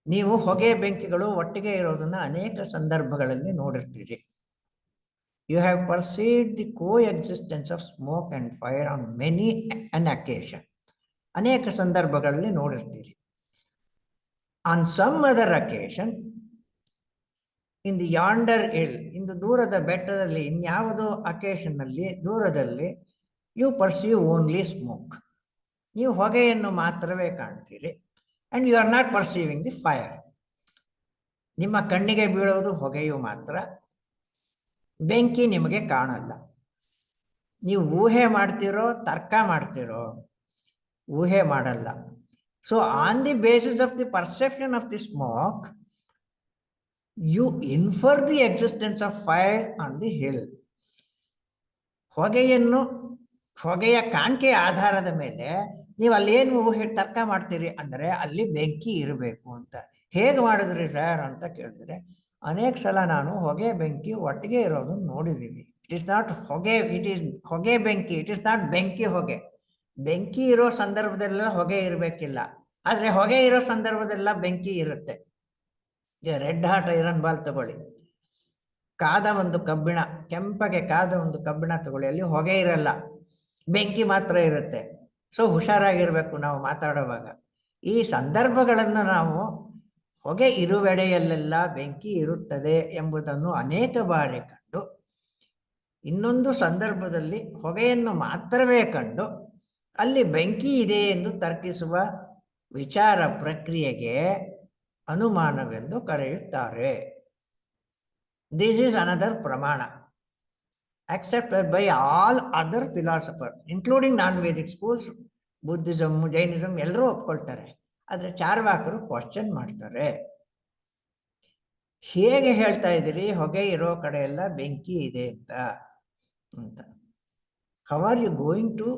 ನೀವು ಹೊಗೆ ಬೆಂಕಿಗಳು ಒಟ್ಟಿಗೆ ಇರೋದನ್ನ ಅನೇಕ ಸಂದರ್ಭಗಳಲ್ಲಿ ನೋಡಿರ್ತೀರಿ. You have perceived the coexistence of smoke and fire on many an occasion. ಅನೇಕ ಸಂದರ್ಭಗಳಲ್ಲಿ ನೋಡಿರ್ತೀರಿ. On some other occasion, in the yonder hill, ಇಂದು ದೂರದ ಬೆಟ್ಟದಲ್ಲಿ, ಇನ್ಯಾವುದೋ ಅಕೇಶನ್ನಲ್ಲಿ ದೂರದಲ್ಲಿ, you perceive only smoke. ನೀವು ಹೊಗೆಯನ್ನು ಮಾತ್ರವೇ ಕಾಣ್ತೀರಿ. and you are not perceiving the fire. ನಿಮ್ಮ ಕಣ್ಣಿಗೆ ಬೀಳೋದು ಹೊಗೆಯು ಮಾತ್ರ, ಬೆಂಕಿ ನಿಮಗೆ ಕಾಣಲ್ಲ. ನೀವು ಊಹೆ ಮಾಡ್ತಿರೋ, ತರ್ಕ ಮಾಡ್ತಿರೋ, ಊಹೆ ಮಾಡಲ್ಲ. So on the basis of the perception of the smoke, you infer the existence of fire on the hill. ಹೊಗೆಯ ಕಾಣಿಕೆಯ ಆಧಾರದ ಮೇಲೆ ನೀವು ಅಲ್ಲೇನು ಊಹೆ ತರ್ಕ ಮಾಡ್ತೀರಿ ಅಂದರೆ ಅಲ್ಲಿ ಬೆಂಕಿ ಇರಬೇಕು ಅಂತ. ಹೇಗೆ ಮಾಡಿದ್ರಿ ಸರ್ ಅಂತ ಕೇಳಿದ್ರೆ, ಅನೇಕ ಸಲ ನಾನು ಹೊಗೆ ಬೆಂಕಿ ಒಟ್ಟಿಗೆ ಇರೋದನ್ನು ನೋಡಿದ್ದೀವಿ. ಇಟ್ ಇಸ್ ನಾಟ್ ಹೊಗೆ, ಇಟ್ ಈಸ್ ಹೊಗೆ ಬೆಂಕಿ, ಇಟ್ ಇಸ್ ನಾಟ್ ಬೆಂಕಿ ಹೊಗೆ. ಬೆಂಕಿ ಇರೋ ಸಂದರ್ಭದಲ್ಲ ಹೊಗೆ ಇರಬೇಕಿಲ್ಲ, ಆದರೆ ಹೊಗೆ ಇರೋ ಸಂದರ್ಭದಲ್ಲ ಬೆಂಕಿ ಇರುತ್ತೆ. ಈಗ ರೆಡ್ ಹಾಟ್ ಐರನ್ ಬಾಲ್ ತಗೊಳ್ಳಿ, ಕಾದ ಒಂದು ಕಬ್ಬಿಣ, ಕೆಂಪಗೆ ಕಾದ ಒಂದು ಕಬ್ಬಿಣ ತಗೊಳ್ಳಿ, ಅಲ್ಲಿ ಹೊಗೆ ಇರಲ್ಲ, ಬೆಂಕಿ ಮಾತ್ರ ಇರುತ್ತೆ. ಸೊ ಹುಷಾರಾಗಿರ್ಬೇಕು ನಾವು ಮಾತಾಡುವಾಗ. ಈ ಸಂದರ್ಭಗಳನ್ನು ನಾವು ಹೊಗೆ ಇರುವೆಡೆಯಲ್ಲೆಲ್ಲ ಬೆಂಕಿ ಇರುತ್ತದೆ ಎಂಬುದನ್ನು ಅನೇಕ ಬಾರಿ ಕಂಡು, ಇನ್ನೊಂದು ಸಂದರ್ಭದಲ್ಲಿ ಹೊಗೆಯನ್ನು ಮಾತ್ರವೇ ಕಂಡು ಅಲ್ಲಿ ಬೆಂಕಿ ಇದೆ ಎಂದು ತರ್ಕಿಸುವ ವಿಚಾರ ಪ್ರಕ್ರಿಯೆಗೆ ಅನುಮಾನವೆಂದು ಕರೆಯುತ್ತಾರೆ. ದಿಸ್ ಈಸ್ ಅನದರ್ ಪ್ರಮಾಣ accepted by all other philosophers, including non-Vedic schools, Buddhism, Jainism ಎಲ್ಲರೂ ಒಪ್ಕೊಳ್ತಾರೆ. ಆದರೆ ಚಾರ್ವಾಕರು ಕ್ವಶನ್ ಮಾಡ್ತಾರೆ. ಹೇಗೆ ಹೇಳ್ತಾ ಇದ್ದೀರಿ ಹೊಗೆ ಇರೋ ಕಡೆ ಎಲ್ಲ ಬೆಂಕಿ ಇದೆ ಅಂತ. How are you going to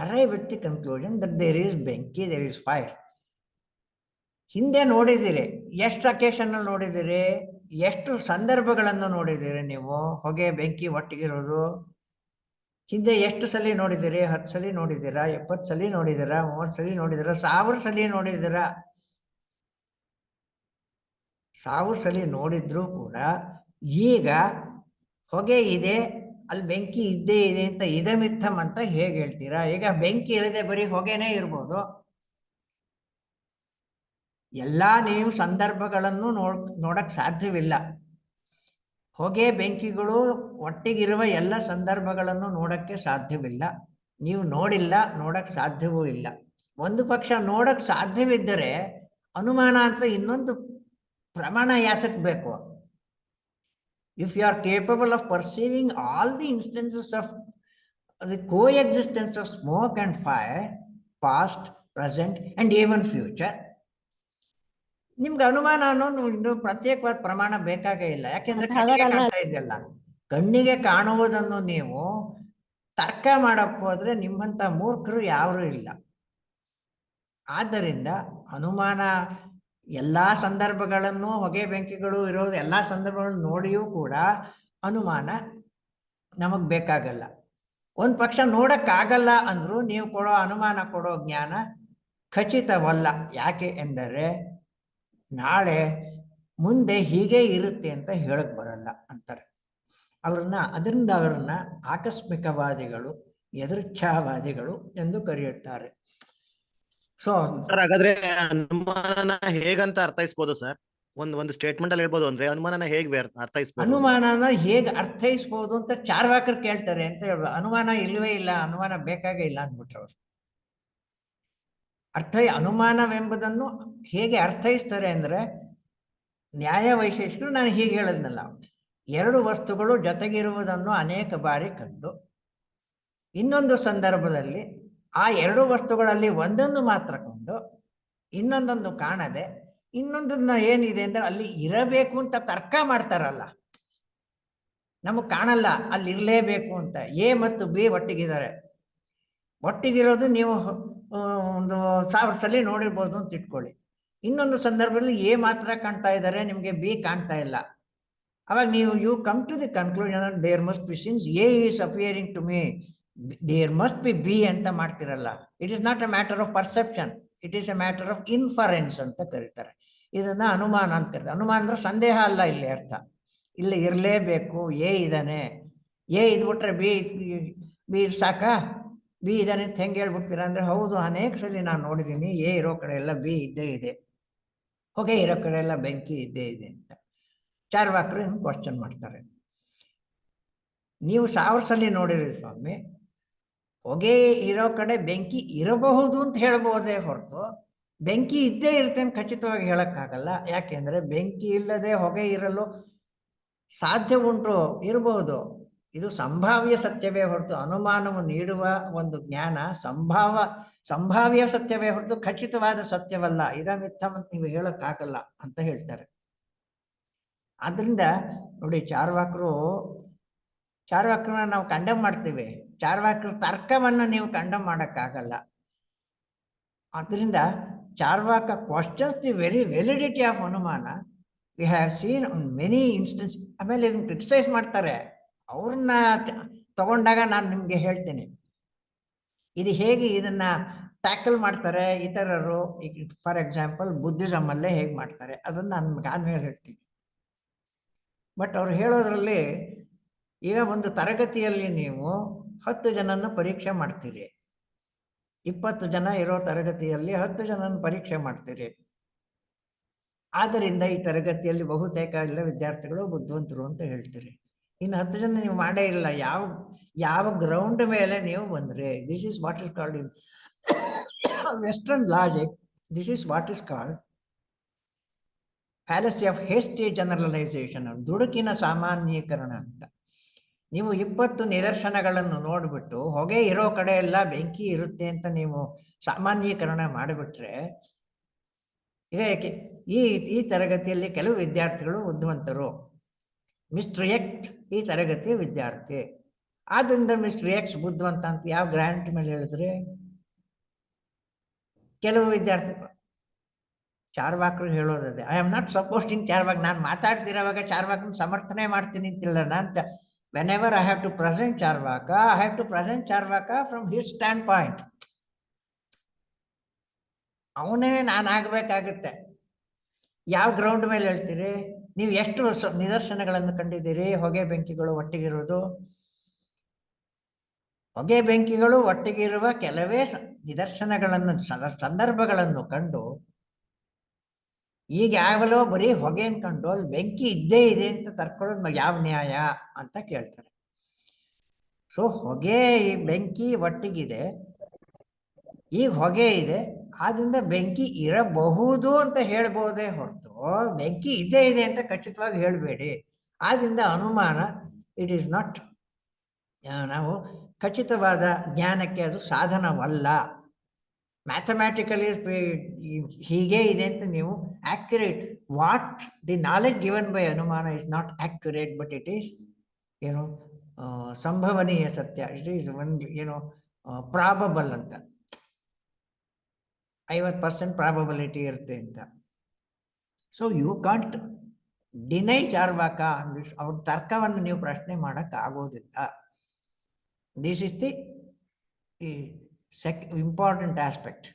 arrive at the conclusion that there is ಬೆಂಕಿ, there is fire? ಹಿಂದೆ ನೋಡಿದ್ದೀರಿ, ಎಷ್ಟು ಅಕೇಶನ್ ನೋಡಿದ್ದೀರಿ, ಎಷ್ಟು ಸಂದರ್ಭಗಳನ್ನು ನೋಡಿದ್ದೀರಿ ನೀವು ಹೊಗೆ ಬೆಂಕಿ ಒಟ್ಟಿಗಿರೋದು? ಹಿಂದೆ ಎಷ್ಟು ಸಲ ನೋಡಿದ್ದೀರಿ? 10 ಸಲ ನೋಡಿದ್ದೀರಾ? 70 ಸಲ ನೋಡಿದ್ದೀರಾ? 30 ಸಲ ನೋಡಿದ್ದೀರಾ? 1000 ಸಲ ನೋಡಿದ್ದೀರಾ? 1000 ಸಲ ನೋಡಿದ್ರೂ ಕೂಡ ಈಗ ಹೊಗೆ ಇದೆ, ಅಲ್ಲಿ ಬೆಂಕಿ ಇದ್ದೇ ಇದೆ ಅಂತ ಇದಮಿತ್ತಮ್ ಅಂತ ಹೇಗೆ ಹೇಳ್ತೀರಾ? ಈಗ ಬೆಂಕಿ ಇಲ್ಲದೆ ಬರೀ ಹೊಗೆನೇ ಇರ್ಬೋದು. ಎಲ್ಲ ನೀವು ಸಂದರ್ಭಗಳನ್ನು ನೋಡಕ್ ಸಾಧ್ಯವಿಲ್ಲ. ಹೊಗೆ ಬೆಂಕಿಗಳು ಒಟ್ಟಿಗಿರುವ ಎಲ್ಲ ಸಂದರ್ಭಗಳನ್ನು ನೋಡಕ್ಕೆ ಸಾಧ್ಯವಿಲ್ಲ. ನೀವು ನೋಡಿಲ್ಲ, ನೋಡಕ್ ಸಾಧ್ಯವೂ ಇಲ್ಲ. ಒಂದು ಪಕ್ಷ ನೋಡಕ್ ಸಾಧ್ಯವಿದ್ದರೆ ಅನುಮಾನ ಅಂತ ಇನ್ನೊಂದು ಪ್ರಮಾಣ ಯಾತಕ್ ಬೇಕು? If you are capable of perceiving all the instances of the coexistence of smoke and fire, past, present and even future, ನಿಮ್ಗೆ ಅನುಮಾನ ಅನ್ನೋದು ಇನ್ನು ಪ್ರತ್ಯೇಕವಾದ ಪ್ರಮಾಣ ಬೇಕಾಗೇ ಇಲ್ಲ. ಯಾಕೆಂದ್ರೆ ಕಣ್ಣಿಗೆ ಕಾಣ್ತಾ ಇದೆಯಲ್ಲ. ಕಣ್ಣಿಗೆ ಕಾಣುವುದನ್ನು ನೀವು ತರ್ಕ ಮಾಡಕ್ ಹೋದ್ರೆ ನಿಮ್ಮಂತ ಮೂರ್ಖರು ಯಾರು ಇಲ್ಲ. ಆದ್ದರಿಂದ ಅನುಮಾನ ಎಲ್ಲಾ ಸಂದರ್ಭಗಳನ್ನು ಹೊಗೆ ಬೆಂಕಿಗಳು ಇರೋದು ಎಲ್ಲಾ ಸಂದರ್ಭಗಳನ್ನು ನೋಡಿಯೂ ಕೂಡ ಅನುಮಾನ ನಮಗ್ ಬೇಕಾಗಲ್ಲ. ಒಂದ್ ಪಕ್ಷ ನೋಡಕ್ಕಾಗಲ್ಲ ಅಂದ್ರೂ ನೀವು ಕೊಡೋ ಅನುಮಾನ ಕೊಡೋ ಜ್ಞಾನ ಖಚಿತವಲ್ಲ. ಯಾಕೆ ಎಂದರೆ ನಾಳೆ ಮುಂದೆ ಹೀಗೆ ಇರುತ್ತೆ ಅಂತ ಹೇಳಕ್ ಬರಲ್ಲ ಅಂತಾರೆ. ಅದರಿಂದ ಅವರನ್ನ ಆಕಸ್ಮಿಕವಾದಿಗಳು, ಯದೃಚ್ಛಾವಾದಿಗಳು ಎಂದು ಕರೆಯುತ್ತಾರೆ. ಸೊ ಸರ್, ಹಾಗಾದ್ರೆ ಅನುಮಾನನ ಹೇಗಂತ ಅರ್ಥೈಸ್ಬೋದು ಸರ್? ಒಂದು ಸ್ಟೇಟ್ಮೆಂಟ್ ಅಲ್ಲಿ ಹೇಳ್ಬೋದು ಅಂದ್ರೆ ಅನುಮಾನನ ಹೇಗೆ ಅರ್ಥೈಸ್ಬೋದು? ಅನುಮಾನನ ಹೇಗೆ ಅರ್ಥೈಸ್ಬೋದು ಅಂತ ಚಾರ್ವಾಕರು ಕೇಳ್ತಾರೆ ಅಂತ ಹೇಳ್ಬೋದು. ಅನುಮಾನ ಇಲ್ಲವೇ ಇಲ್ಲ, ಅನುಮಾನ ಬೇಕಾಗೇ ಇಲ್ಲ ಅಂದ್ಬಿಟ್ರು ಅವರು. ಅನುಮಾನವೆಂಬುದನ್ನು ಹೇಗೆ ಅರ್ಥೈಸ್ತಾರೆ ಅಂದ್ರೆ, ನ್ಯಾಯ ವೈಶೇಷಿಕರು ನಾನು ಹೀಗೆ ಹೇಳದ್ನಲ್ಲ, ಎರಡು ವಸ್ತುಗಳು ಜೊತೆಗಿರುವುದನ್ನು ಅನೇಕ ಬಾರಿ ಕಂಡು ಇನ್ನೊಂದು ಸಂದರ್ಭದಲ್ಲಿ ಆ ಎರಡು ವಸ್ತುಗಳಲ್ಲಿ ಒಂದೊಂದು ಮಾತ್ರ ಕೊಂಡು ಇನ್ನೊಂದೊಂದು ಕಾಣದೆ ಇನ್ನೊಂದನ್ನ ಏನಿದೆ ಅಂದ್ರೆ ಅಲ್ಲಿ ಇರಬೇಕು ಅಂತ ತರ್ಕ ಮಾಡ್ತಾರಲ್ಲ, ನಮಗ್ ಕಾಣಲ್ಲ ಅಲ್ಲಿ ಇರಲೇಬೇಕು ಅಂತ. ಎ ಮತ್ತು ಬಿ ಒಟ್ಟಿಗಿದ್ದಾರೆ, ಒಟ್ಟಿಗಿರೋದು ನೀವು ಒಂದು 1000 ಸಲ ನೋಡಿರ್ಬೋದು ಅಂತ ಇಟ್ಕೊಳ್ಳಿ. ಇನ್ನೊಂದು ಸಂದರ್ಭದಲ್ಲಿ ಎ ಮಾತ್ರ ಕಾಣ್ತಾ ಇದ್ದಾರೆ, ನಿಮ್ಗೆ ಬಿ ಕಾಣ್ತಾ ಇಲ್ಲ. ಅವಾಗ ನೀವು you come to the conclusion there must be, since A is appearing to me there must be B ಅಂತ ಮಾಡ್ತಿರಲ್ಲ. It is not a matter of perception, it is a matter of inference ಅಂತ ಕರೀತಾರೆ. ಇದನ್ನ ಅನುಮಾನ ಅಂತ ಕರೀತಾರೆ. ಅನುಮಾನ ಅಂದ್ರೆ ಸಂದೇಹ ಅಲ್ಲ ಇಲ್ಲಿ ಅರ್ಥ. ಇಲ್ಲಿ ಇರಲೇಬೇಕು, ಎ ಇದ್ದಾನೆ, ಎ ಇದ್ಬಿಟ್ರೆ ಬಿ ಸಾಕ, ಬಿ ಇದ್ದಾನೆ ಅಂತ ಹೆಂಗೆ ಹೇಳ್ಬಿಡ್ತೀರಾ ಅಂದ್ರೆ, ಹೌದು ಅನೇಕ ಸಲ ನಾನು ನೋಡಿದ್ದೀನಿ, ಎ ಇರೋ ಕಡೆ ಎಲ್ಲ ಬಿ ಇದ್ದೇ ಇದೆ, ಹೊಗೆ ಇರೋ ಕಡೆ ಎಲ್ಲ ಬೆಂಕಿ ಇದ್ದೇ ಇದೆ ಅಂತ ಚಾರ್ವಾಕರು ಕ್ವಶನ್ ಮಾಡ್ತಾರೆ. ನೀವು 1000 ಸಲ ನೋಡಿರಿ ಸ್ವಾಮಿ, ಹೊಗೆ ಇರೋ ಕಡೆ ಬೆಂಕಿ ಇರಬಹುದು ಅಂತ ಹೇಳ್ಬೋದೇ ಹೊರತು ಬೆಂಕಿ ಇದ್ದೇ ಇರುತ್ತೆ ಅಂತ ಖಚಿತವಾಗಿ ಹೇಳಕ್ಕಾಗಲ್ಲ. ಯಾಕೆಂದ್ರೆ ಬೆಂಕಿ ಇಲ್ಲದೆ ಹೊಗೆ ಇರಲು ಸಾಧ್ಯ ಉಂಟು, ಇರಬಹುದು. ಇದು ಸಂಭಾವ್ಯ ಸತ್ಯವೇ ಹೊರತು ಅನುಮಾನವನ್ನು ನೀಡುವ ಒಂದು ಜ್ಞಾನ ಸಂಭಾವ್ಯ ಸತ್ಯವೇ ಹೊರತು ಖಚಿತವಾದ ಸತ್ಯವಲ್ಲ. ಇದಮಿತ್ತ ನೀವು ಹೇಳಕ್ಕಾಗಲ್ಲ ಅಂತ ಹೇಳ್ತಾರೆ. ಆದ್ರಿಂದ ನೋಡಿ, ಚಾರ್ವಾಕರನ್ನ ನಾವು ಕಂಡಮ್ ಮಾಡ್ತೀವಿ, ಚಾರ್ವಾಕರ ತರ್ಕವನ್ನು ನೀವು ಕಂಡಮ್ ಮಾಡಕ್ಕಾಗಲ್ಲ. ಆದ್ರಿಂದ Charvaka questions the very validity of ಅನುಮಾನ. We have seen many instances. ಆಮೇಲೆ ಇದನ್ನ ಕ್ರಿಟಿಸೈಸ್ ಮಾಡ್ತಾರೆ. ಅವ್ರನ್ನ ತಗೊಂಡಾಗ ನಾನು ನಿಮ್ಗೆ ಹೇಳ್ತೇನೆ ಇದು ಹೇಗೆ ಇದನ್ನ ಟ್ಯಾಕಲ್ ಮಾಡ್ತಾರೆ ಇತರರು. ಫಾರ್ ಎಕ್ಸಾಂಪಲ್ ಬುದ್ಧಿಸಮ್ ಅಲ್ಲೇ ಹೇಗೆ ಮಾಡ್ತಾರೆ ಅದನ್ನ ನಾನು ನಿಮ್ಗೆ ಆದ್ಮೇಲೆ ಹೇಳ್ತೀನಿ. ಬಟ್ ಅವ್ರು ಹೇಳೋದ್ರಲ್ಲಿ, ಈಗ ಒಂದು ತರಗತಿಯಲ್ಲಿ ನೀವು 10 ಜನನ ಪರೀಕ್ಷೆ ಮಾಡ್ತೀರಿ, 20 ಜನ ಇರೋ ತರಗತಿಯಲ್ಲಿ 10 ಜನನ ಪರೀಕ್ಷೆ ಮಾಡ್ತೀರಿ. ಆದ್ದರಿಂದ ಈ ತರಗತಿಯಲ್ಲಿ ಬಹುತೇಕ ಎಲ್ಲ ವಿದ್ಯಾರ್ಥಿಗಳು ಬುದ್ಧಿವಂತರು ಅಂತ ಹೇಳ್ತೀರಿ. ಇನ್ನು 10 ಜನ ನೀವು ಮಾಡೇ ಇಲ್ಲ, ಯಾವ ಗ್ರೌಂಡ್ ಮೇಲೆ ನೀವು ಬಂದ್ರೆ, this is what is called in western logic, this is what is called fallacy of hasty generalisation, ದುಡುಕಿನ ಸಾಮಾನ್ಯೀಕರಣ ಅಂತ. ನೀವು 20 ನಿದರ್ಶನಗಳನ್ನು ನೋಡ್ಬಿಟ್ಟು ಹೊಗೆ ಇರೋ ಕಡೆ ಎಲ್ಲ ಬೆಂಕಿ ಇರುತ್ತೆ ಅಂತ ನೀವು ಸಾಮಾನ್ಯೀಕರಣ ಮಾಡಿಬಿಟ್ರೆ, ಈಗ ಈ ತರಗತಿಯಲ್ಲಿ ಕೆಲವು ವಿದ್ಯಾರ್ಥಿಗಳು ಬುದ್ಧಿವಂತರು, ಮಿಸ್ಟರ್ ಎಕ್ಸ್ ಈ ತರಗತಿಯ ವಿದ್ಯಾರ್ಥಿ, ಆದ್ರಿಂದ ಮಿಸ್ಟರ್ ಎಕ್ಸ್ ಬುದ್ಧಿವಂತ ಅಂತ ಯಾವ ಗ್ರಾಂಟ್ ಮೇಲೆ ಹೇಳಿದ್ರೆ? ಕೆಲವು ವಿದ್ಯಾರ್ಥಿಗಳು ಚಾರ್ವಾಕರು ಹೇಳೋದದೆ. ಐ ಆಮ್ ನಾಟ್ ಸಪೋಸ್ಟಿಂಗ್ ಚಾರ್ವಾಕ್, ನಾನು ಮಾತಾಡ್ತಿರೋವಾಗ ಚಾರ್ವಾಕನ ಸಮರ್ಥನೆ ಮಾಡ್ತೀನಿ ಅಂತಿಲ್ಲ ನಾನು. whenever I have to present Charvaka, I have to present Charvaka from his standpoint. ಅವನೇ ನಾನು ಆಗ್ಬೇಕಾಗತ್ತೆ. ಯಾವ ಗ್ರೌಂಡ್ ಮೇಲೆ ಹೇಳ್ತೀರಿ ನೀವು? ಎಷ್ಟು ನಿದರ್ಶನಗಳನ್ನು ಕಂಡಿದ್ದೀರಿ ಹೊಗೆ ಬೆಂಕಿಗಳು ಒಟ್ಟಿಗಿರುವುದು? ಹೊಗೆ ಬೆಂಕಿಗಳು ಒಟ್ಟಿಗಿರುವ ಕೆಲವೇ ನಿದರ್ಶನಗಳನ್ನು, ಸಂದರ್ಭಗಳನ್ನು ಕಂಡು ಈಗ ಯಾವಲೋ ಬರೀ ಹೊಗೆ ಅನ್ಕೊಂಡು ಅಲ್ಲಿ ಬೆಂಕಿ ಇದ್ದೇ ಇದೆ ಅಂತ ತರ್ಕೊಳ್ಳೋದು ಯಾವ ನ್ಯಾಯ ಅಂತ ಕೇಳ್ತಾರೆ. ಸೊ ಹೊಗೆ ಬೆಂಕಿ ಒಟ್ಟಿಗಿದೆ, ಈಗ ಹೊಗೆ ಇದೆ, ಆದ್ರಿಂದ ಬೆಂಕಿ ಇರಬಹುದು ಅಂತ ಹೇಳ್ಬೋದೇ ಹೊರತು ಬೆಂಕಿ ಇದ್ದೇ ಇದೆ ಅಂತ ಖಚಿತವಾಗಿ ಹೇಳ್ಬೇಡಿ. ಆದ್ರಿಂದ ಅನುಮಾನ ಇಟ್ ಈಸ್ ನಾಟ್, ನಾವು ಖಚಿತವಾದ ಜ್ಞಾನಕ್ಕೆ ಅದು ಸಾಧನವಲ್ಲ. ಮ್ಯಾಥಮ್ಯಾಟಿಕಲಿ ಹೀಗೆ ಇದೆ ಅಂತ ನೀವು accurate, what the knowledge given by ಅನುಮಾನ is not accurate, but it is ಸಂಭವನೀಯ ಸತ್ಯ, ಇಟ್ ಈಸ್ ಒಂದು probable ಅಂತ. 50% ಪ್ರಾಬಬಿಲಿಟಿ ಇರುತ್ತೆ ಅಂತ. So you can't deny Charvaka ಅವ್ರ ತರ್ಕವನ್ನು ನೀವು ಪ್ರಶ್ನೆ ಮಾಡಕ್ ಆಗೋದಿಲ್ಲ. This is the important aspect.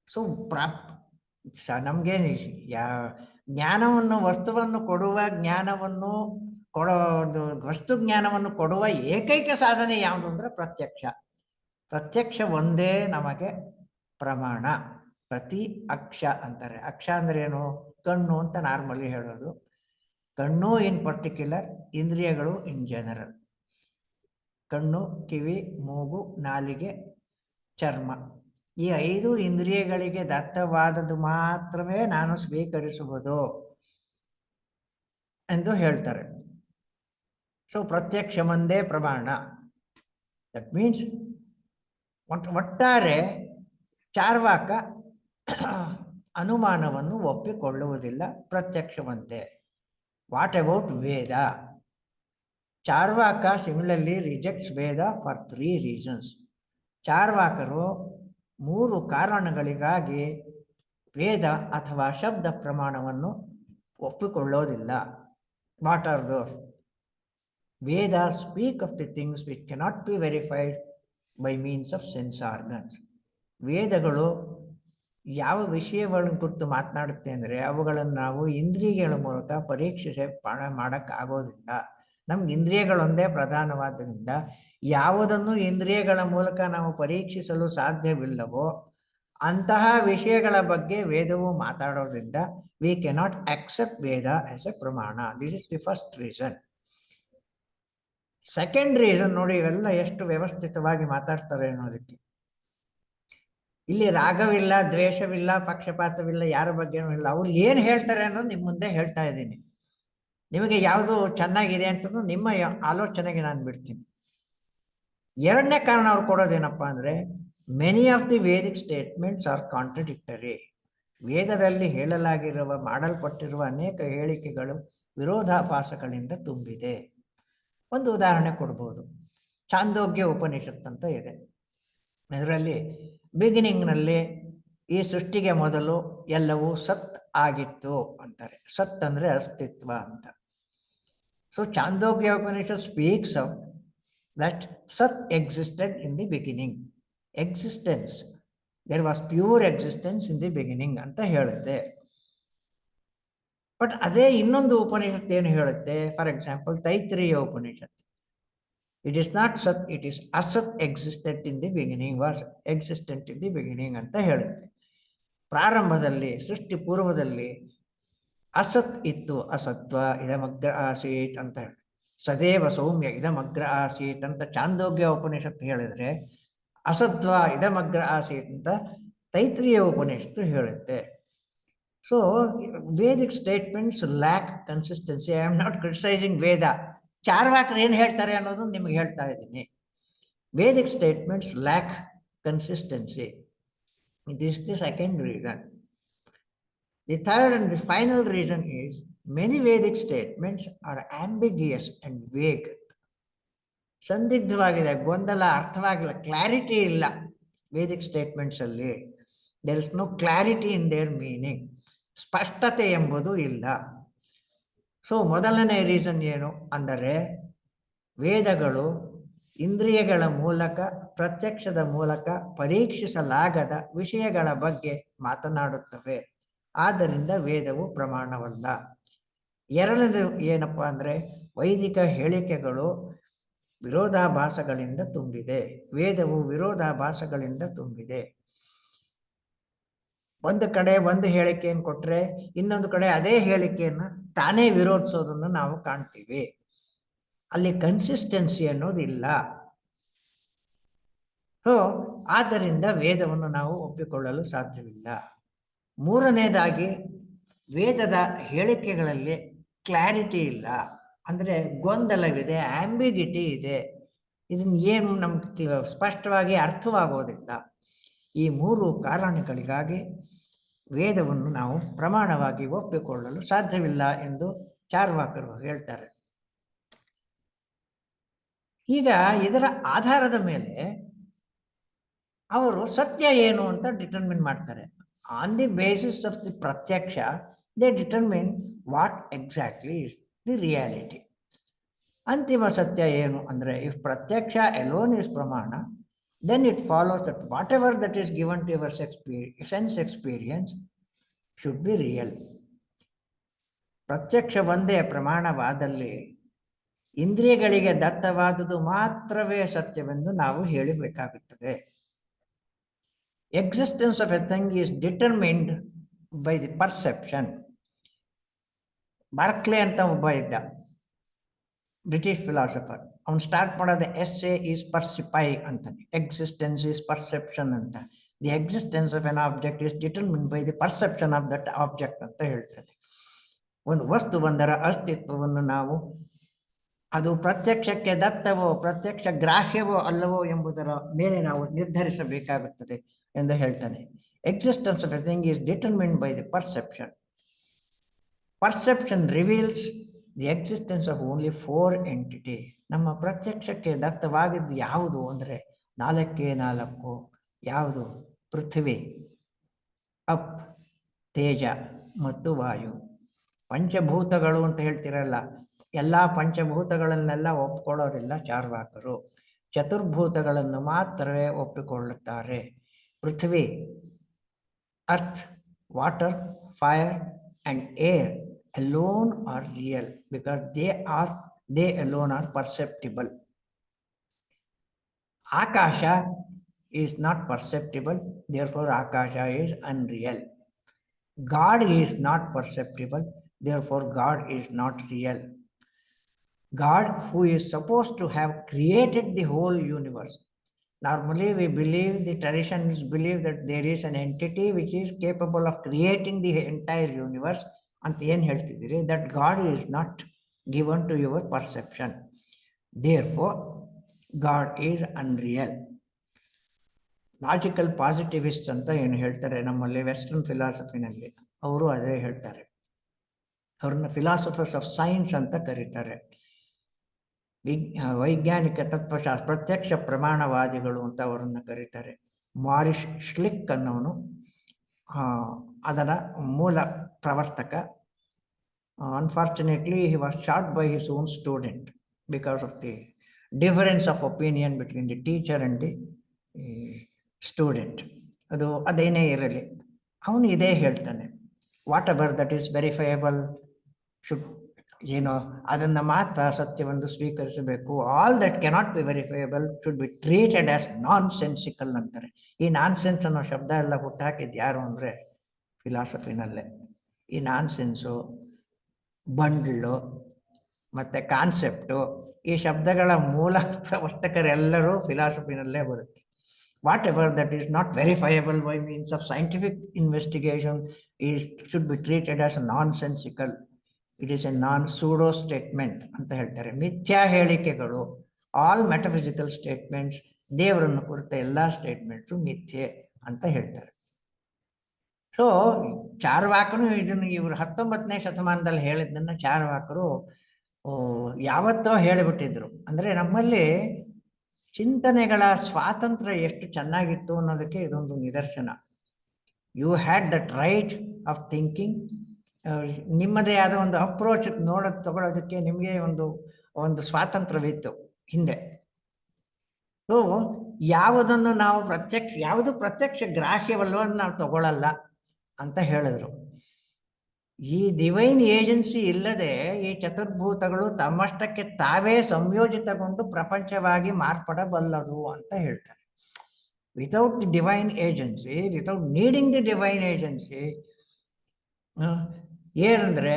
So ನಮ್ಗೆ ಜ್ಞಾನವನ್ನು ವಸ್ತುವನ್ನು ಕೊಡುವ ಜ್ಞಾನವನ್ನು ವಸ್ತು ಜ್ಞಾನವನ್ನು ಕೊಡುವ ಏಕೈಕ ಸಾಧನೆ ಯಾವುದು ಅಂದ್ರೆ ಪ್ರತ್ಯಕ್ಷ. ಪ್ರತ್ಯಕ್ಷ ಒಂದೇ ನಮಗೆ ಪ್ರಮಾಣ. ಪ್ರತಿ ಅಕ್ಷ ಅಂತಾರೆ. ಅಕ್ಷ ಅಂದ್ರೆ ಏನು? ಕಣ್ಣು ಅಂತ ನಾರ್ಮಲಿ ಹೇಳೋದು. ಕಣ್ಣು ಇನ್ ಪರ್ಟಿಕ್ಯುಲರ್, ಇಂದ್ರಿಯಗಳು ಇನ್ ಜನರಲ್. ಕಣ್ಣು, ಕಿವಿ, ಮೂಗು, ನಾಲಿಗೆ, ಚರ್ಮ, ಈ 5 ಇಂದ್ರಿಯಗಳಿಗೆ ದತ್ತವಾದದ್ದು ಮಾತ್ರವೇ ನಾನು ಸ್ವೀಕರಿಸುವುದು ಎಂದು ಹೇಳ್ತಾರೆ. ಸೊ ಪ್ರತ್ಯಕ್ಷ ಒಂದೇ ಪ್ರಮಾಣ. ದಟ್ ಮೀನ್ಸ್ ಒಟ್ಟಾರೆ ಚಾರ್ವಾಕ ಅನುಮಾನವನ್ನು ಒಪ್ಪಿಕೊಳ್ಳುವುದಿಲ್ಲ, ಪ್ರತ್ಯಕ್ಷ ಒಂದೇ. What about Veda? Charvaka similarly rejects Veda for 3 reasons. ಚಾರ್ವಾಕರು 3 ಕಾರಣಗಳಿಗಾಗಿ ವೇದ ಅಥವಾ ಶಬ್ದ ಪ್ರಮಾಣವನ್ನು ಒಪ್ಪಿಕೊಳ್ಳೋದಿಲ್ಲ. What are those? Veda speak of the things which cannot be verified by means of sense organs. ವೇದಗಳು ಯಾವ ವಿಷಯಗಳನ್ನು ಕುರಿತು ಮಾತನಾಡುತ್ತೆ ಅಂದರೆ ಅವುಗಳನ್ನು ನಾವು ಇಂದ್ರಿಯಗಳ ಮೂಲಕ ಪರೀಕ್ಷಿಸಿ ಮಾಡೋಕ್ಕಾಗೋದಿಲ್ಲ. ನಮ್ಗೆ ಇಂದ್ರಿಯಗಳೊಂದೇ ಪ್ರಧಾನವಾದ್ದರಿಂದ ಯಾವುದನ್ನು ಇಂದ್ರಿಯಗಳ ಮೂಲಕ ನಾವು ಪರೀಕ್ಷಿಸಲು ಸಾಧ್ಯವಿಲ್ಲವೋ ಅಂತಹ ವಿಷಯಗಳ ಬಗ್ಗೆ ವೇದವು ಮಾತಾಡೋದ್ರಿಂದ we cannot accept Veda as a ಪ್ರಮಾಣ. This is the first reason. Second reason ನೋಡಿ, ಇವೆಲ್ಲ ಎಷ್ಟು ವ್ಯವಸ್ಥಿತವಾಗಿ ಮಾತಾಡ್ತಾರೆ ಅನ್ನೋದಕ್ಕೆ. ಇಲ್ಲಿ ರಾಗವಿಲ್ಲ, ದ್ವೇಷವಿಲ್ಲ, ಪಕ್ಷಪಾತವಿಲ್ಲ, ಯಾರ ಬಗ್ಗೆನೂ ಇಲ್ಲ. ಅವ್ರು ಏನು ಹೇಳ್ತಾರೆ ಅನ್ನೋದು ನಿಮ್ಮ ಮುಂದೆ ಹೇಳ್ತಾ ಇದ್ದೀನಿ. ನಿಮಗೆ ಯಾವುದು ಚೆನ್ನಾಗಿದೆ ಅಂತಂದು ನಿಮ್ಮ ಆಲೋಚನೆಗೆ ನಾನು ಬಿಡ್ತೀನಿ. ಎರಡನೇ ಕಾರಣ ಅವ್ರು ಕೊಡೋದೇನಪ್ಪ ಅಂದ್ರೆ many of the Vedic statements are contradictory. ವೇದದಲ್ಲಿ ಹೇಳಲಾಗಿರುವ, ಮಾಡಲ್ಪಟ್ಟಿರುವ ಅನೇಕ ಹೇಳಿಕೆಗಳು ವಿರೋಧಾಭಾಸಗಳಿಂದ ತುಂಬಿದೆ. ಒಂದು ಉದಾಹರಣೆ ಕೊಡ್ಬೋದು. ಛಾಂದೋಗ್ಯ ಉಪನಿಷತ್ ಅಂತ ಇದೆ. ಇದರಲ್ಲಿ ಬಿಗಿನಿಂಗ್ನಲ್ಲಿ ಈ ಸೃಷ್ಟಿಗೆ ಮೊದಲು ಎಲ್ಲವೂ ಸತ್ ಆಗಿತ್ತು ಅಂತಾರೆ. ಸತ್ ಅಂದ್ರೆ ಅಸ್ತಿತ್ವ ಅಂತ. So Chandogya Upanishad speaks of that Sat existed in the beginning. Existence. There was pure existence in the beginning ಅಂತ ಹೇಳುತ್ತೆ. ಬಟ್ ಅದೇ ಇನ್ನೊಂದು ಉಪನಿಷತ್ ಏನು ಹೇಳುತ್ತೆ? For example Taittiriya Upanishad. It is not ಸತ್, ಇಟ್ ಇಸ್ ಅಸತ್ existed in the beginning, was existent in the beginning ಅಂತ ಹೇಳುತ್ತೆ. ಪ್ರಾರಂಭದಲ್ಲಿ, ಸೃಷ್ಟಿ ಪೂರ್ವದಲ್ಲಿ ಅಸತ್ ಇತ್ತು, ಅಸತ್ವ ಇದಮಗ್ರ ಆಸೀತ್ ಅಂತ ಹೇಳಿ. ಸದೇವ ಸೌಮ್ಯ ಇದಮಗ್ರ ಆಸೀತ್ ಅಂತ ಚಾಂದೋಗ್ಯ ಉಪನಿಷತ್ತು ಹೇಳಿದ್ರೆ, ಅಸತ್ವ ಇದಮಗ್ರ ಆಸೀತ್ ಅಂತ ತೈತ್ರಿಯ ಉಪನಿಷತ್ತು ಹೇಳುತ್ತೆ. So vedic statements lack consistency. I am not criticising Veda. ಚಾರ್ವಾಕರು ಏನು ಹೇಳ್ತಾರೆ ಅನ್ನೋದು ನಿಮ್ಗೆ ಹೇಳ್ತಾ ಇದ್ದೀನಿ. Vedic statements lack consistency. This the second reason. The third and the final reason is many Vedic statements are ambiguous and vague. ಸಂದಿಗ್ಧವಾಗಿದೆ, ಗೊಂದಲ, ಅರ್ಥವಾಗಿಲ್ಲ, ಕ್ಲಾರಿಟಿ ಇಲ್ಲ ವೇದಿಕ್ ಸ್ಟೇಟ್ಮೆಂಟ್ಸ್ ಅಲ್ಲಿ. There is no clarity in their meaning. ಸ್ಪಷ್ಟತೆ ಎಂಬುದು ಇಲ್ಲ. So ಮೊದಲನೇ reason ಏನು ಅಂದರೆ ವೇದಗಳು ಇಂದ್ರಿಯಗಳ ಮೂಲಕ, ಪ್ರತ್ಯಕ್ಷದ ಮೂಲಕ ಪರೀಕ್ಷಿಸಲಾಗದ ವಿಷಯಗಳ ಬಗ್ಗೆ ಮಾತನಾಡುತ್ತವೆ. ಆದ್ದರಿಂದ ವೇದವು ಪ್ರಮಾಣವಲ್ಲ. ಎರಡನೇದು ಏನಪ್ಪಾ ಅಂದ್ರೆ ವೈದಿಕ ಹೇಳಿಕೆಗಳು ವಿರೋಧಾಭಾಸಗಳಿಂದ ತುಂಬಿದೆ. ವೇದವು ವಿರೋಧಾಭಾಸಗಳಿಂದ ತುಂಬಿದೆ. ಒಂದು ಕಡೆ ಒಂದು ಹೇಳಿಕೆಯನ್ನು ಕೊಟ್ರೆ ಇನ್ನೊಂದು ಕಡೆ ಅದೇ ಹೇಳಿಕೆಯನ್ನು ತಾನೇ ವಿರೋಧಿಸೋದನ್ನು ನಾವು ಕಾಣ್ತೀವಿ. ಅಲ್ಲಿ ಕನ್ಸಿಸ್ಟೆನ್ಸಿ ಅನ್ನೋದಿಲ್ಲ. ಸೊ ಆದ್ದರಿಂದ ವೇದವನ್ನು ನಾವು ಒಪ್ಪಿಕೊಳ್ಳಲು ಸಾಧ್ಯವಿಲ್ಲ. ಮೂರನೇದಾಗಿ ವೇದದ ಹೇಳಿಕೆಗಳಲ್ಲಿ ಕ್ಲಾರಿಟಿ ಇಲ್ಲ, ಅಂದ್ರೆ ಗೊಂದಲವಿದೆ, ಆಂಬಿಗಿಟಿ ಇದೆ. ಇದನ್ನ ಏನು ನಮ್ಗೆ ಸ್ಪಷ್ಟವಾಗಿ ಅರ್ಥವಾಗೋದಿಲ್ಲ. ಈ 3 ಕಾರಣಗಳಿಗಾಗಿ ವೇದವನ್ನು ನಾವು ಪ್ರಮಾಣವಾಗಿ ಒಪ್ಪಿಕೊಳ್ಳಲು ಸಾಧ್ಯವಿಲ್ಲ ಎಂದು ಚಾರ್ವಾಕರು ಹೇಳ್ತಾರೆ. ಈಗ ಇದರ ಆಧಾರದ ಮೇಲೆ ಅವರು ಸತ್ಯ ಏನು ಅಂತ ಡಿಟರ್ಮಿನ್ ಮಾಡ್ತಾರೆ. On the basis of the pratyaksha, they determine what exactly is the reality. ಅಂತಿಮ ಸತ್ಯ ಏನು ಅಂದರೆ, if pratyaksha alone is pramana, then it follows that whatever that is given to your sense experience should be real. ಪ್ರತ್ಯಕ್ಷ ಒಂದೇ ಪ್ರಮಾಣವಾದಲ್ಲಿ ಇಂದ್ರಿಯಗಳಿಗೆ ದತ್ತವಾದುದು ಮಾತ್ರವೇ ಸತ್ಯವೆಂದು ನಾವು ಹೇಳಬೇಕಾಗುತ್ತದೆ. Existence of a thing is determined by the perception. ಬಾರ್ಕ್ಲೆ ಅಂತ ಒಬ್ಬ ಇದ್ದ, ಬ್ರಿಟಿಷ್ ಫಿಲಾಸಫರ್. ಅವನು start ಮಾಡೋದು ಎಸ್ಸೆ ಈಸ್ ಪರ್ಸಿಪೈ ಅಂತಾನೆ, ಎಕ್ಸಿಸ್ಟೆನ್ಸ್ ಈಸ್ ಪರ್ಸೆಪ್ಷನ್ ಅಂತ. The existence of N object is determined by the perception of that object ಅಂತ ಹೇಳ್ತಾನೆ. ಒಂದು ವಸ್ತು ಒಂದರ ಅಸ್ತಿತ್ವವನ್ನು ನಾವು ಅದು ಪ್ರತ್ಯಕ್ಷಕ್ಕೆ ದತ್ತವೋ ಪ್ರತ್ಯಕ್ಷ ಗ್ರಾಹ್ಯವೋ ಅಲ್ಲವೋ ಎಂಬುದರ ಮೇಲೆ ನಾವು ನಿರ್ಧರಿಸಬೇಕಾಗುತ್ತದೆ ಎಂದು ಹೇಳ್ತಾನೆ. Existence of A thing is determined by the perception. Perception reveals the existence of only 4 entity. ನಮ್ಮ ಪ್ರತ್ಯಕ್ಷಕ್ಕೆ ದತ್ತವಾಗಿದ್ದು ಯಾವುದು ಅಂದರೆ 4 ಯಾವುದು? ಪೃಥ್ವಿ, ಅಪ್, ತೇಜ ಮತ್ತು ವಾಯು. ಪಂಚಭೂತಗಳು ಅಂತ ಹೇಳ್ತಿರಲ್ಲ, ಎಲ್ಲ ಪಂಚಭೂತಗಳನ್ನೆಲ್ಲ ಒಪ್ಕೊಳ್ಳೋದಿಲ್ಲ ಚಾರ್ವಾಕರು. ಚತುರ್ಭೂತಗಳನ್ನು ಮಾತ್ರವೇ ಒಪ್ಪಿಕೊಳ್ಳುತ್ತಾರೆ. ಪೃಥ್ವಿ, earth, water, fire and air alone are real because they alone are perceptible. Akasha is not perceptible, therefore Akasha is unreal. God is not perceptible, therefore God is not real. God, who is supposed to have created the whole universe. Normally we believe, the traditions believe that there is an entity which is capable of creating the entire universe ಅಂತ ಏನು ಹೇಳ್ತಿದ್ದೀರಿ, that God is not given to your perception, therefore God is unreal. Logical positivist ಅಂತ ಏನು ಹೇಳ್ತಾರೆ ನಮ್ಮಲ್ಲಿ western ಫಿಲಾಸಫಿನಲ್ಲಿ, ಅವರು ಅದೇ ಹೇಳ್ತಾರೆ. ಅವ್ರನ್ನ ಫಿಲಾಸಫರ್ಸ್ ಆಫ್ ಸೈನ್ಸ್ ಅಂತ ಕರೀತಾರೆ. ವೈಜ್ಞಾನಿಕ ತತ್ವಶಾಸ್ತ್ರ ಪ್ರತ್ಯಕ್ಷ ಪ್ರಮಾಣವಾದಿಗಳು ಅಂತ ಅವರನ್ನು ಕರೀತಾರೆ. ಮಾರಿಸ್ ಶ್ಲಿಕ್ ಅನ್ನೋನು ಅದರ ಮೂಲ ಪ್ರವರ್ತಕ. Unfortunately he was shot by his own student because of the difference of opinion between the teacher and the student. ಅದೇನೇ ಇರಲಿ, ಅವನು ಇದೇ ಹೇಳ್ತಾನೆ, whatever that is verifiable should, ಏನೋ ಅದನ್ನು ಮಾತ್ರ ಸತ್ಯವೆಂದು ಸ್ವೀಕರಿಸಬೇಕು. All that cannot be verifiable should be treated as nonsensical ಅಂತಾರೆ. ಈ ನಾನ್ ಸೆನ್ಸ್ ಅನ್ನೋ ಶಬ್ದ ಎಲ್ಲ ಹುಟ್ಟಾಕಿದ್ದು ಯಾರು ಅಂದರೆ ಫಿಲಾಸಫಿನಲ್ಲೇ. ಈ ನಾನ್ ಸೆನ್ಸು, ಬಂಡ್ಲು ಮತ್ತು ಕಾನ್ಸೆಪ್ಟು, ಈ ಶಬ್ದಗಳ ಮೂಲ ಪ್ರವರ್ತಕರೆಲ್ಲರೂ ಫಿಲಾಸಫಿನಲ್ಲೇ ಬರುತ್ತೆ. Whatever that is not verifiable by means of scientific investigation should be treated as nonsensical. It is a non pseudo statement ಅಂತ ಹೇಳ್ತಾರೆ. ಮಿಥ್ಯಾ ಹೇಳಿಕೆಗಳು, ಆಲ್ ಮೆಟಫಿಸಿಕಲ್ ಸ್ಟೇಟ್ಮೆಂಟ್ಸ್, ದೇವರನ್ನು ಕುರಿತ ಎಲ್ಲ ಸ್ಟೇಟ್ಮೆಂಟ್ಸು ಮಿಥ್ಯೆ ಅಂತ ಹೇಳ್ತಾರೆ. ಸೊ ಚಾರ್ವಾಕನು ಇದನ್ನು ಇವರು 19ನೇ ಶತಮಾನದಲ್ಲಿ ಹೇಳಿದ್ದನ್ನು ಚಾರ್ವಾಕರು ಯಾವತ್ತೋ ಹೇಳಿಬಿಟ್ಟಿದ್ರು. ಅಂದರೆ ನಮ್ಮಲ್ಲಿ ಚಿಂತನೆಗಳ ಸ್ವಾತಂತ್ರ್ಯ ಎಷ್ಟು ಚೆನ್ನಾಗಿತ್ತು ಅನ್ನೋದಕ್ಕೆ ಇದೊಂದು ನಿದರ್ಶನ. You had that right of thinking. ನಿಮ್ಮದೇ ಆದ ಒಂದು ಅಪ್ರೋಚ್ ತಗೊಳ್ಳೋದಕ್ಕೆ ನಿಮಗೆ ಒಂದು ಸ್ವಾತಂತ್ರ್ಯವಿತ್ತು ಹಿಂದೆ. ಸೊ ಯಾವುದನ್ನು ನಾವು ಯಾವುದು ಪ್ರತ್ಯಕ್ಷ ಗ್ರಾಹ್ಯವಲ್ಲೋ ನಾವು ತಗೊಳ್ಳಲ್ಲ ಅಂತ ಹೇಳಿದ್ರು. ಈ ಡಿವೈನ್ ಏಜೆನ್ಸಿ ಇಲ್ಲದೆ ಈ ಚತುರ್ಭೂತಗಳು ತಮ್ಮಷ್ಟಕ್ಕೆ ತಾವೇ ಸಂಯೋಜಿತಗೊಂಡು ಪ್ರಪಂಚವಾಗಿ ಮಾರ್ಪಡಬಲ್ಲದು ಅಂತ ಹೇಳ್ತಾರೆ. Without the divine agency, without needing the divine agency, ಏನಂದ್ರೆ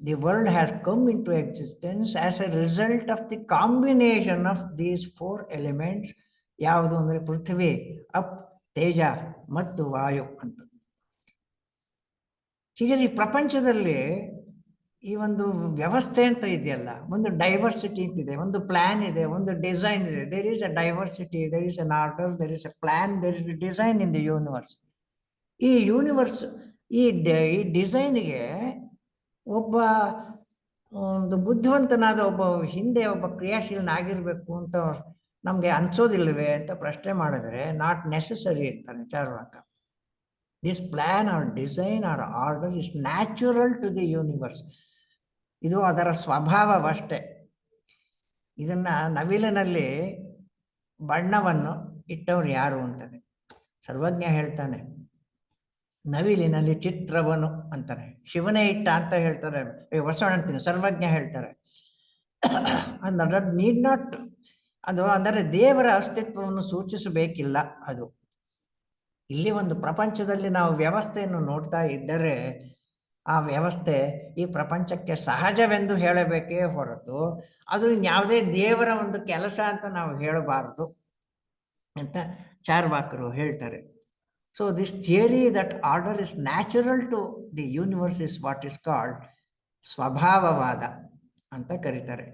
the world has come into existence as a result of the combination of these 4 elements. ಯಾವುದು ಅಂದರೆ ಪೃಥ್ವಿ, ಅಪ್, ತೇಜ ಮತ್ತು ವಾಯು ಅಂತ. ಹೀಗೆ ಈ ಪ್ರಪಂಚದಲ್ಲಿ ಈ ಒಂದು ವ್ಯವಸ್ಥೆ ಅಂತ ಇದೆಯಲ್ಲ, ಒಂದು ಡೈವರ್ಸಿಟಿ ಅಂತಿದೆ, ಒಂದು ಪ್ಲಾನ್ ಇದೆ, ಒಂದು ಡಿಸೈನ್ ಇದೆ. There is a diversity, there is an order, there is a plan, there is a design in the universe. ಈ ಯೂನಿವರ್ಸ್, ಈ ಡಿಸೈನ್ಗೆ ಒಂದು ಬುದ್ಧಿವಂತನಾದ ಹಿಂದೆ ಒಬ್ಬ ಕ್ರಿಯಾಶೀಲನಾಗಿರ್ಬೇಕು ಅಂತ ನಮಗೆ ಅನ್ಸೋದಿಲ್ಲವೇ ಅಂತ ಪ್ರಶ್ನೆ ಮಾಡಿದ್ರೆ ನಾಟ್ ನೆಸೆಸರಿ ಅಂತಾನೆ Charvaka. This plan or design or order is natural to the universe. ಇದು ಅದರ ಸ್ವಭಾವವಷ್ಟೇ. ಇದನ್ನ ನವಿಲಿನಲ್ಲಿ ಬಣ್ಣವನ್ನು ಇಟ್ಟವ್ರು ಯಾರು ಅಂತಾನೆ ಸರ್ವಜ್ಞ ಹೇಳ್ತಾನೆ. ನವಿಲಿನಲ್ಲಿ ಚಿತ್ರವನು ಅಂತಾನೆ. ಶಿವನೇ ಇಟ್ಟ ಅಂತ ಹೇಳ್ತಾರೆ, ಬಸವಣ್ಣ ಅಂತೀನಿ, ಸರ್ವಜ್ಞ ಹೇಳ್ತಾರೆ. ನೀಡ್ ನಾಟ್, ಅದು ಅಂದರೆ ದೇವರ ಅಸ್ತಿತ್ವವನ್ನು ಸೂಚಿಸಬೇಕಿಲ್ಲ. ಅದು ಇಲ್ಲಿ ಒಂದು ಪ್ರಪಂಚದಲ್ಲಿ ನಾವು ವ್ಯವಸ್ಥೆಯನ್ನು ನೋಡ್ತಾ ಇದ್ದರೆ ಆ ವ್ಯವಸ್ಥೆ ಈ ಪ್ರಪಂಚಕ್ಕೆ ಸಹಜವೆಂದು ಹೇಳಬೇಕೇ ಹೊರತು ಅದು ಯಾವುದೇ ದೇವರ ಒಂದು ಕೆಲಸ ಅಂತ ನಾವು ಹೇಳಬಾರದು ಅಂತ ಚಾರ್ವಾಕರು ಹೇಳ್ತಾರೆ. So this theory that order is natural to the universe is what is called ಸ್ವಭಾವವಾದ ಅಂತ ಕರೀತಾರೆ.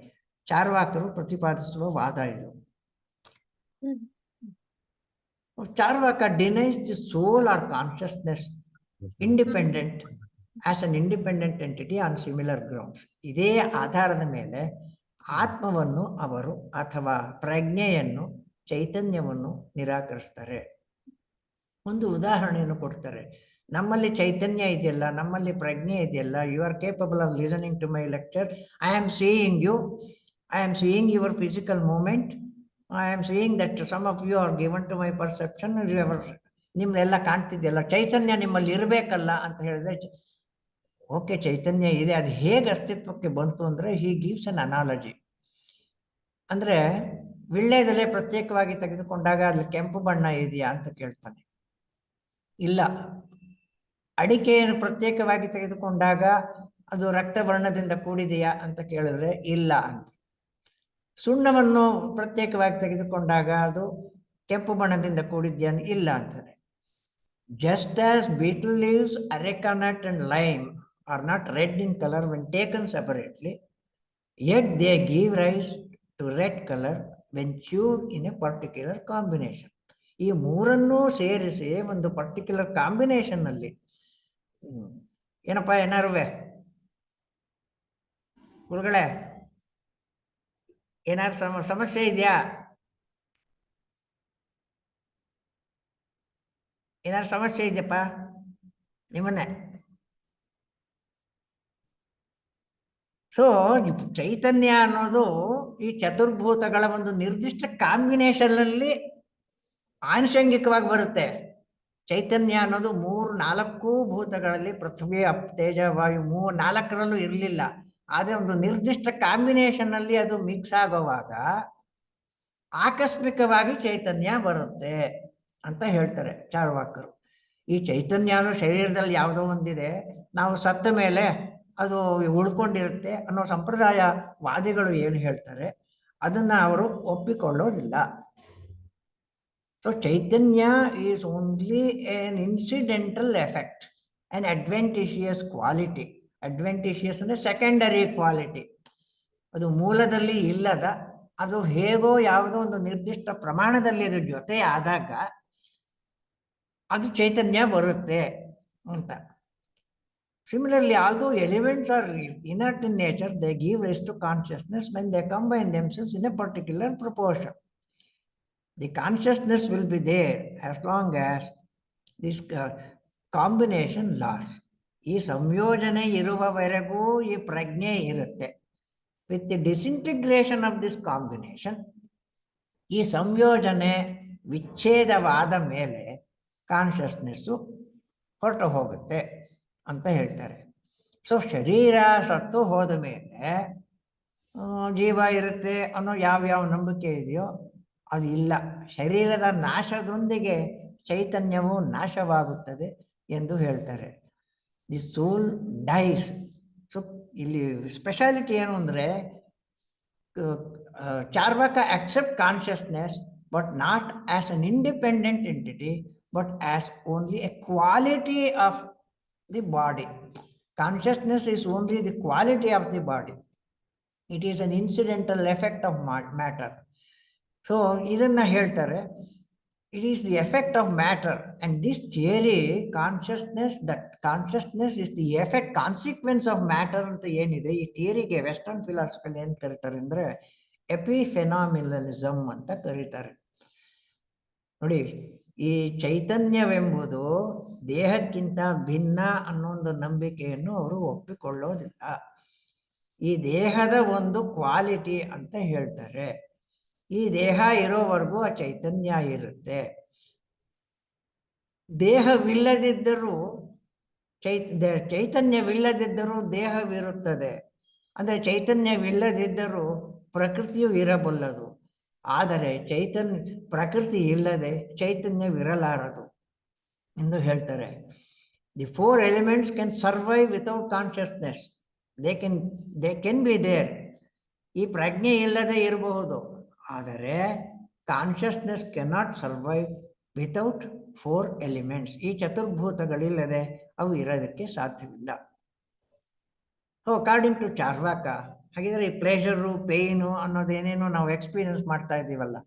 ಚಾರ್ವಾಕರು ಪ್ರತಿಪಾದಿಸುವ ವಾದ ಇದು. Charvaka denies the soul or consciousness independent as an independent entity on similar grounds. ಇದೇ ಆಧಾರದ ಮೇಲೆ ಆತ್ಮವನ್ನು ಅವರು ಅಥವಾ ಪ್ರಜ್ಞೆಯನ್ನು, ಚೈತನ್ಯವನ್ನು ನಿರಾಕರಿಸ್ತಾರೆ. ಒಂದು ಉದಾಹರಣೆಯನ್ನು ಕೊಡ್ತಾರೆ. ನಮ್ಮಲ್ಲಿ ಚೈತನ್ಯ ಇದೆಯಲ್ಲ, ನಮ್ಮಲ್ಲಿ ಪ್ರಜ್ಞೆ ಇದೆಯಲ್ಲ, you are capable of listening to my lecture, I am seeing you, I am seeing your physical moment, I am saying that some of you are given to my perception, ನಿಮ್ದೆಲ್ಲ ಕಾಣ್ತಿದೆಯಲ್ಲ, ಚೈತನ್ಯ ನಿಮ್ಮಲ್ಲಿ ಇರಬೇಕಲ್ಲ ಅಂತ ಹೇಳಿದ್ರೆ, ಓಕೆ ಚೈತನ್ಯ ಇದೆ, ಅದು ಹೇಗೆ ಅಸ್ತಿತ್ವಕ್ಕೆ ಬಂತು ಅಂದರೆ ಹಿ ಗಿವ್ಸ್ ಅನ್ ಅನಾಲಜಿ. ಅಂದರೆ ವಿಳ್ಳೆದೆಲೆ ಪ್ರತ್ಯೇಕವಾಗಿ ತೆಗೆದುಕೊಂಡಾಗ ಅಲ್ಲಿ ಕೆಂಪು ಬಣ್ಣ ಇದೆಯಾ ಅಂತ ಕೇಳ್ತಾನೆ. ಇಲ್ಲ. ಅಡಿಕೆಯನ್ನು ಪ್ರತ್ಯೇಕವಾಗಿ ತೆಗೆದುಕೊಂಡಾಗ ಅದು ರಕ್ತ ವರ್ಣದಿಂದ ಕೂಡಿದೆಯಾ ಅಂತ ಕೇಳಿದ್ರೆ ಇಲ್ಲ ಅಂತ. ಸುಣ್ಣವನ್ನು ಪ್ರತ್ಯೇಕವಾಗಿ ತೆಗೆದುಕೊಂಡಾಗ ಅದು ಕೆಂಪು ಬಣ್ಣದಿಂದ ಕೂಡಿದ್ಯಾ ಇಲ್ಲ ಅಂತಾನೆ. Just as betel leaves, arecanut and lime are not red in colour when taken separately, yet they give rise to red colour when chewed in a particular combination. ಈ ಮೂರನ್ನೂ ಸೇರಿಸಿ ಒಂದು ಪರ್ಟಿಕ್ಯುಲರ್ ಕಾಂಬಿನೇಷನ್ ಅಲ್ಲಿ, ಏನಪ್ಪ ಏನಾರುವೆ ಗುರುಗಳೇ ಏನಾದ್ರು ಸಮಸ್ಯೆ ಇದೆಯಾ? ಏನಾದ್ರು ಸಮಸ್ಯೆ ಇದೆಯಪ್ಪ ನಿಮ್ಮನ್ನೇ? ಸೊ ಚೈತನ್ಯ ಅನ್ನೋದು ಈ ಚತುರ್ಭೂತಗಳ ಒಂದು ನಿರ್ದಿಷ್ಟ ಕಾಂಬಿನೇಷನ್ ಅಲ್ಲಿ ಆನುಷಂಗಿಕವಾಗಿ ಬರುತ್ತೆ. ಚೈತನ್ಯ ಅನ್ನೋದು 3-4 ಭೂತಗಳಲ್ಲಿ, ಪೃಥ್ವಿ, ಅಪ್, ತೇಜ, ವಾಯು 4ರಲ್ಲೂ ಇರಲಿಲ್ಲ. ಆದರೆ ಒಂದು ನಿರ್ದಿಷ್ಟ ಕಾಂಬಿನೇಷನ್ ಅಲ್ಲಿ ಅದು ಮಿಕ್ಸ್ ಆಗುವಾಗ ಆಕಸ್ಮಿಕವಾಗಿ ಚೈತನ್ಯ ಬರುತ್ತೆ ಅಂತ ಹೇಳ್ತಾರೆ ಚಾರ್ವಾಕರು. ಈ ಚೈತನ್ಯನು ಶರೀರದಲ್ಲಿ ಯಾವುದೋ ಒಂದಿದೆ, ನಾವು ಸತ್ತ ಮೇಲೆ ಅದು ಉಳ್ಕೊಂಡಿರುತ್ತೆ ಅನ್ನೋ ಸಂಪ್ರದಾಯ ವಾದಿಗಳು ಏನು ಹೇಳ್ತಾರೆ ಅದನ್ನ ಅವರು ಒಪ್ಪಿಕೊಳ್ಳೋದಿಲ್ಲ. ಸೊ ಚೈತನ್ಯ is only an incidental effect, an adventitious quality. Adventitious ಅಂದರೆ ಸೆಕೆಂಡರಿ ಕ್ವಾಲಿಟಿ. ಅದು ಮೂಲದಲ್ಲಿ ಇಲ್ಲದ, ಅದು ಹೇಗೋ ಯಾವುದೋ ಒಂದು ನಿರ್ದಿಷ್ಟ ಪ್ರಮಾಣದಲ್ಲಿ ಅದು ಜೊತೆ ಆದಾಗ ಅದು ಚೈತನ್ಯ ಬರುತ್ತೆ ಅಂತ. Similarly, although elements are inert in nature, they give rise to consciousness when they combine themselves in a particular proportion. The consciousness will be there as long as this combination last. ಈ ಸಂಯೋಜನೆ ಇರುವವರೆಗೂ ಈ ಪ್ರಜ್ಞೆ ಇರುತ್ತೆ. With the disintegration of this combination, ಈ ಸಂಯೋಜನೆ ವಿಚ್ಛೇದವಾದ ಮೇಲೆ consciousness ಹೊರಟು ಹೋಗುತ್ತೆ ಅಂತ ಹೇಳ್ತಾರೆ. ಸೊ ಶರೀರ ಸತ್ತು ಹೋದ ಮೇಲೆ ಜೀವ ಇರುತ್ತೆ ಅನ್ನೋ ಯಾವ್ಯಾವ ನಂಬಿಕೆ ಇದೆಯೋ ಅದು ಇಲ್ಲ. ಶರೀರದ ನಾಶದೊಂದಿಗೆ ಚೈತನ್ಯವು ನಾಶವಾಗುತ್ತದೆ ಎಂದು ಹೇಳ್ತಾರೆ. The soul dies. ಸೊ ಇಲ್ಲಿ ಸ್ಪೆಷಾಲಿಟಿ ಏನು ಅಂದರೆ, Charvaka accept consciousness but not as an independent entity but as only a quality of the body. Consciousness is only the quality of the body. It is an incidental effect of matter. So ಇದನ್ನ ಹೇಳ್ತಾರೆ, it is the effect of matter, and this theory consciousness is the effect, consequence of matter ಅಂತ ಏನಿದೆ, ಈ ಥಿಯರಿಗೆ western ಫಿಲಾಸಫಿಲಿ ಏನು ಕರೀತಾರೆ ಅಂದ್ರೆ ಎಪಿಫೆನಾಮಿನಲಿಸಮ್ ಅಂತ ಕರೀತಾರೆ. ನೋಡಿ, ಈ ಚೈತನ್ಯವೆಂಬುದು ದೇಹಕ್ಕಿಂತ ಭಿನ್ನ ಅನ್ನೋ ಒಂದು ನಂಬಿಕೆಯನ್ನು ಅವರು ಒಪ್ಪಿಕೊಳ್ಳೋದಿಲ್ಲ. ಈ ದೇಹದ ಒಂದು ಕ್ವಾಲಿಟಿ ಅಂತ ಹೇಳ್ತಾರೆ. ಈ ದೇಹ ಇರೋವರೆಗೂ ಆ ಚೈತನ್ಯ ಇರುತ್ತೆ. ದೇಹವಿಲ್ಲದಿದ್ದರೂ ಚೈತನ್ಯವಿಲ್ಲದಿದ್ದರೂ ದೇಹವಿರುತ್ತದೆ. ಅಂದರೆ ಚೈತನ್ಯವಿಲ್ಲದಿದ್ದರೂ ಪ್ರಕೃತಿಯು ಇರಬಲ್ಲದು. ಆದರೆ ಪ್ರಕೃತಿ ಇಲ್ಲದೆ ಚೈತನ್ಯವಿರಲಾರದು ಎಂದು ಹೇಳ್ತಾರೆ. The 4 elements can survive without consciousness. They can be there. ಈ ಪ್ರಜ್ಞೆ ಇಲ್ಲದೆ ಇರಬಹುದು, ಆದರೆ consciousness cannot survive without 4 elements. ಈ ಚತುರ್ಭೂತಗಳಿಲ್ಲದೆ ಅವು ಇರೋದಕ್ಕೆ ಸಾಧ್ಯವಿಲ್ಲ. ಅಕಾರ್ಡಿಂಗ್ ಟು ಚಾರ್ವಾಕ, ಹಾಗಿದ್ರೆ ಈ ಪ್ಲೇಜರು ಪೇಯ್ನು ಅನ್ನೋದೇನೇನೋ ನಾವು ಎಕ್ಸ್ಪೀರಿಯನ್ಸ್ ಮಾಡ್ತಾ ಇದ್ದೀವಲ್ಲ,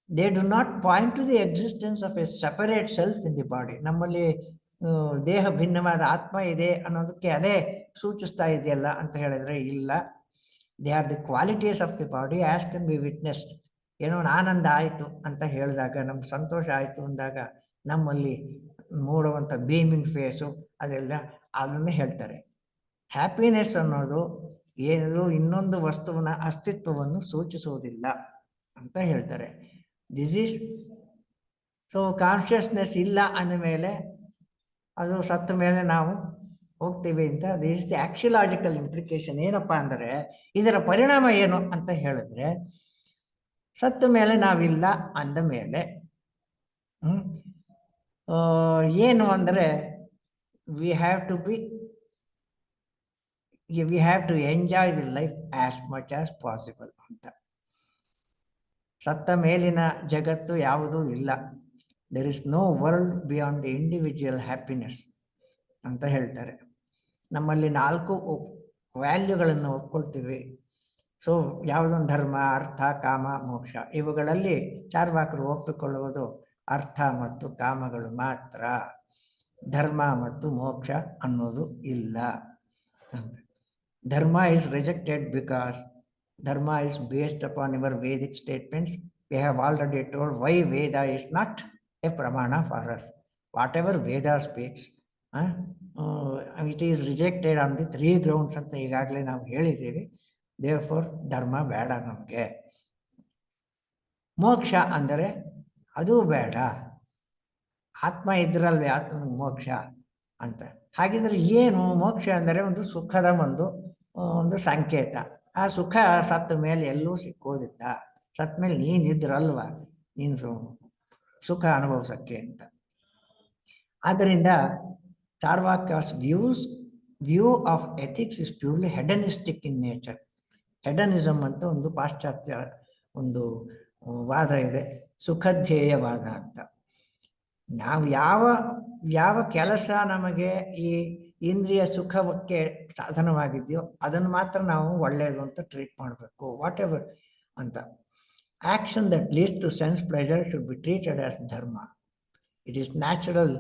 they do not point to the existence of a separate self in the body. ನಮ್ಮಲ್ಲಿ ದೇಹ ಭಿನ್ನವಾದ ಆತ್ಮ ಇದೆ ಅನ್ನೋದಕ್ಕೆ ಅದೇ ಸೂಚಿಸ್ತಾ ಇದೆಯಲ್ಲ ಅಂತ ಹೇಳಿದ್ರೆ ಇಲ್ಲ. They are the qualities of the body as can be witnessed. ಏನೋ ಆನಂದ ಆಯಿತು ಅಂತ ಹೇಳಿದಾಗ, ನಮ್ಗೆ ಸಂತೋಷ ಆಯಿತು ಅಂದಾಗ ನಮ್ಮಲ್ಲಿ ಮೂಡುವಂಥ ಬೀಮಿಂಗ್ ಫೇಸು ಅದೆಲ್ಲ ಅದನ್ನೇ ಹೇಳ್ತಾರೆ. ಹ್ಯಾಪಿನೆಸ್ ಅನ್ನೋದು ಏನು ಇನ್ನೊಂದು ವಸ್ತುವಿನ ಅಸ್ತಿತ್ವವನ್ನು ಸೂಚಿಸುವುದಿಲ್ಲ ಅಂತ ಹೇಳ್ತಾರೆ. ದಿಸ್ ಈಸ್ ಸೊ ಕಾನ್ಷಿಯಸ್ನೆಸ್ ಇಲ್ಲ ಅಂದಮೇಲೆ ಅದು ಸತ್ತ ಮೇಲೆ ನಾವು ಹೋಗ್ತೀವಿ ಅಂತ. This is the axiological implication. ಏನಪ್ಪ ಅಂದರೆ ಇದರ ಪರಿಣಾಮ ಏನು ಅಂತ ಹೇಳಿದ್ರೆ, ಸತ್ತ ಮೇಲೆ ನಾವಿಲ್ಲ ಅಂದ ಮೇಲೆ ಏನು ಅಂದರೆ we have to enjoy the life as much as possible ಅಂತ. ಸತ್ತ ಮೇಲಿನ ಜಗತ್ತು ಯಾವುದೂ ಇಲ್ಲ. There is no world beyond the individual happiness ಅಂತ ಹೇಳ್ತಾರೆ. ನಮ್ಮಲ್ಲಿ 4 ವ್ಯಾಲ್ಯೂಗಳನ್ನು ಒಪ್ಕೊಳ್ತೀವಿ. ಸೊ ಯಾವುದೊಂದು ಧರ್ಮ, ಅರ್ಥ, ಕಾಮ, ಮೋಕ್ಷ. ಇವುಗಳಲ್ಲಿ ಚಾರ್ವಾಕರು ಒಪ್ಪಿಕೊಳ್ಳುವುದು ಅರ್ಥ ಮತ್ತು ಕಾಮಗಳು ಮಾತ್ರ. ಧರ್ಮ ಮತ್ತು ಮೋಕ್ಷ ಅನ್ನೋದು ಇಲ್ಲ ಅಂತ. ಧರ್ಮ is rejected because dharma is based upon your Vedic statements. We have already told why Veda is not a pramana for us. Whatever Veda speaks, it is rejected on the 3 grounds ಅಂತ ಈಗಾಗಲೇ ನಾವು ಹೇಳಿದ್ದೀವಿ. therefore ಧರ್ಮ ಬೇಡ ನಮಗೆ. ಮೋಕ್ಷ ಅಂದರೆ ಅದು ಬೇಡ. ಆತ್ಮ ಇದ್ರಲ್ವೇ ಆತ್ಮ ಮೋಕ್ಷ ಅಂತ. ಹಾಗಿದ್ರೆ ಏನು ಮೋಕ್ಷ ಅಂದರೆ ಒಂದು ಸುಖದ ಒಂದು ಸಂಕೇತ. ಆ ಸುಖ ಸತ್ತ ಮೇಲೆ ಎಲ್ಲೂ ಸಿಕ್ಕೋದಿಲ್ಲ. ಸತ್ತ ಮೇಲೆ ನೀನಿದ್ರಲ್ವ ನೀನು ಸುಖ ಅನುಭವಿಸಕ್ಕೆ ಅಂತ. ಆದ್ದರಿಂದ Charvaka's view of ethics is purely hedonistic in nature. Hedonism ಅಂತ ಒಂದು ಪಾಶ್ಚಾತ್ಯ ಒಂದು ವಾದ ಇದೆ, ಸುಖಧ್ಯೇಯವಾದ ಅಂತ. ನಾವು ಯಾವ ಕೆಲಸ ನಮಗೆ ಈ ಇಂದ್ರಿಯ ಸುಖಕ್ಕೆ ಸಾಧನವಾಗಿದೆಯೋ ಅದನ್ನು ಮಾತ್ರ ನಾವು ಒಳ್ಳೆಯದು ಅಂತ ಟ್ರೀಟ್ ಮಾಡಬೇಕು. ವಾಟ್ ಎವರ್ ಅಂತ. Action that leads to sense pleasure should be treated as dharma. It is natural.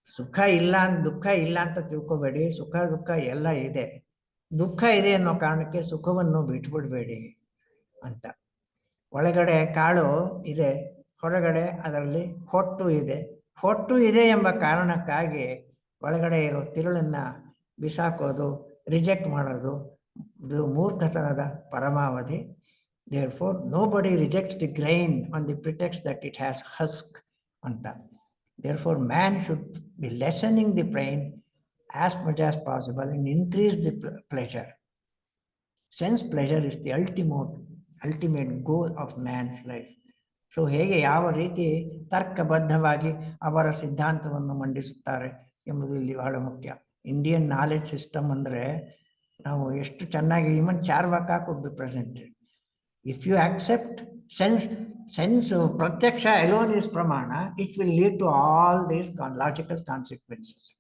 ಸುಖ ಇಲ್ಲ ದುಃಖ ಇಲ್ಲ ಅಂತ ತಿಳ್ಕೊಬೇಡಿ. ಸುಖ ದುಃಖ ಎಲ್ಲ ಇದೆ. ದುಃಖ ಇದೆ ಅನ್ನೋ ಕಾರಣಕ್ಕೆ ಸುಖವನ್ನು ಬಿಟ್ಬಿಡ್ಬೇಡಿ ಅಂತ. ಒಳಗಡೆ ಕಾಳು ಇದೆ, ಹೊರಗಡೆ ಅದರಲ್ಲಿ ಹೊಟ್ಟು ಇದೆ ಎಂಬ ಕಾರಣಕ್ಕಾಗಿ ಒಳಗಡೆ ಇರೋ ತಿರುಳನ್ನ ಬಿಸಾಕೋದು, ರಿಜೆಕ್ಟ್ ಮಾಡೋದು, ಇದು ಮೂರ್ಖತನದ ಪರಮಾವಧಿ. therefore nobody rejects the grain on the pretext that it has husk ಅಂತ. therefore man should be lessening the pain as much as possible and increase the pleasure. Sense pleasure is the ultimate goal of man's life. So ಹೇಗೆ ಯಾವ ರೀತಿ ತರ್ಕಬದ್ಧವಾಗಿ ಅವರ ಸಿದ್ಧಾಂತವನ್ನು ಮಂಡಿಸುತ್ತಾರೆ ಎಂಬುದು ಇಲ್ಲಿ ಬಹಳ ಮುಖ್ಯ. ಇಂಡಿಯನ್ ನಾಲೆಡ್ಜ್ ಸಿಸ್ಟಮ್ ಅಂದರೆ ನಾವು ಎಷ್ಟು ಚೆನ್ನಾಗಿ even Charvaka could be presented. If you accept sense ಪ್ರತ್ಯಕ್ಷ ಅಲೋನ್ ಇಸ್ ಪ್ರಮಾಣ, it will lead to all these logical consequences.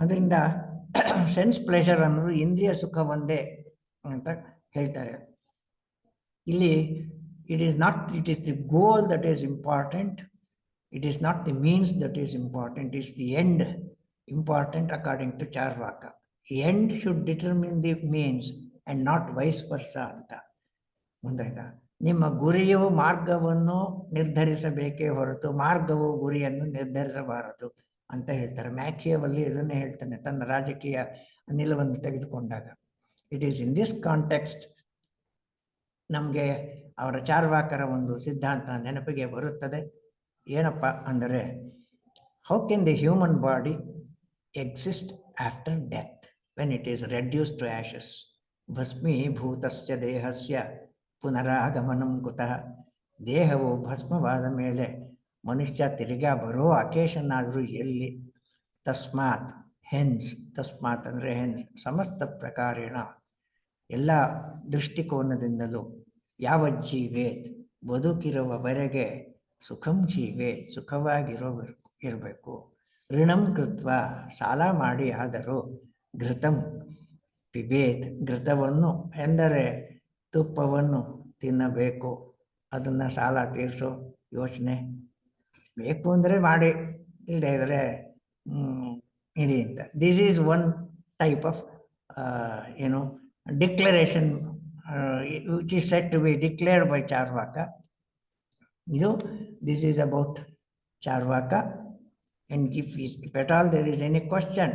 ಅದರಿಂದ ಸೆನ್ಸ್ ಪ್ಲೆಷರ್ ಅನ್ನೋದು ಇಂದ್ರಿಯ ಸುಖ ಒಂದೇ ಅಂತ ಹೇಳ್ತಾರೆ. ಇಲ್ಲಿ it is the goal that is important. It is not the means that is important. It is the end important according to Charvaka. The end should determine the means and not vice versa ಅಂತ ಮುಂದಾಯ್ತಾ. ನಿಮ್ಮ ಗುರಿಯು ಮಾರ್ಗವನ್ನು ನಿರ್ಧರಿಸಬೇಕೇ ಹೊರತು ಮಾರ್ಗವು ಗುರಿಯನ್ನು ನಿರ್ಧರಿಸಬಾರದು ಅಂತ ಹೇಳ್ತಾರೆ. ಮ್ಯಾಕಿಯವಲ್ಲಿ ಇದನ್ನೇ ಹೇಳ್ತಾನೆ ತನ್ನ ರಾಜಕೀಯ ನಿಲುವನ್ನು ತೆಗೆದುಕೊಂಡಾಗ. It is in this context ನಮಗೆ ಅವರ ಚಾರ್ವಾಕರ ಒಂದು ಸಿದ್ಧಾಂತ ನೆನಪಿಗೆ ಬರುತ್ತದೆ. ಏನಪ್ಪ ಅಂದರೆ, how can the human body exist after death when it is reduce to ashes? ಭಸ್ಮೀಭೂತಸ್ಯ ದೇಹಸ್ಯ ಪುನರಾಗಮನಂ ಕುತಃ. ದೇಹವು ಭಸ್ಮವಾದ ಮೇಲೆ ಮನುಷ್ಯ ತಿರುಗಾ ಬರೋ ಅಕೇಶನ್ ಆದರೂ ಎಲ್ಲಿ? ತಸ್ಮಾತ್ ಹೆನ್ಸ್, ತಸ್ಮಾತ್ ಅಂದರೆ ಹೆನ್ಸ್, ಸಮಸ್ತ ಪ್ರಕಾರೇಣ ಎಲ್ಲ ದೃಷ್ಟಿಕೋನದಿಂದಲೂ ಯಾವ ಜೀವೇತ್, ಬದುಕಿರುವವರೆಗೆ ಸುಖಂ ಜೀವೇತ್, ಇರಬೇಕು. ಋಣಂ ಕೃತ್ವ, ಸಾಲ ಮಾಡಿ ಆದರೂ ಘೃತಂ ಪಿಬೇತ್, ಘೃತವನ್ನು ಎಂದರೆ ತುಪ್ಪವನ್ನು ತಿನ್ನಬೇಕು. ಅದನ್ನು ಸಾಲ ತೀರಿಸೋ ಯೋಚನೆ ಬೇಕು ಅಂದರೆ ಮಾಡಿ, ಇಲ್ಲದೆ ಇದ್ರೆ ಇಡಿ ಅಂತ. This is one type of declaration which is set to be declared by Charvaka. ಇದು this is about Charvaka. And if at all there is any question,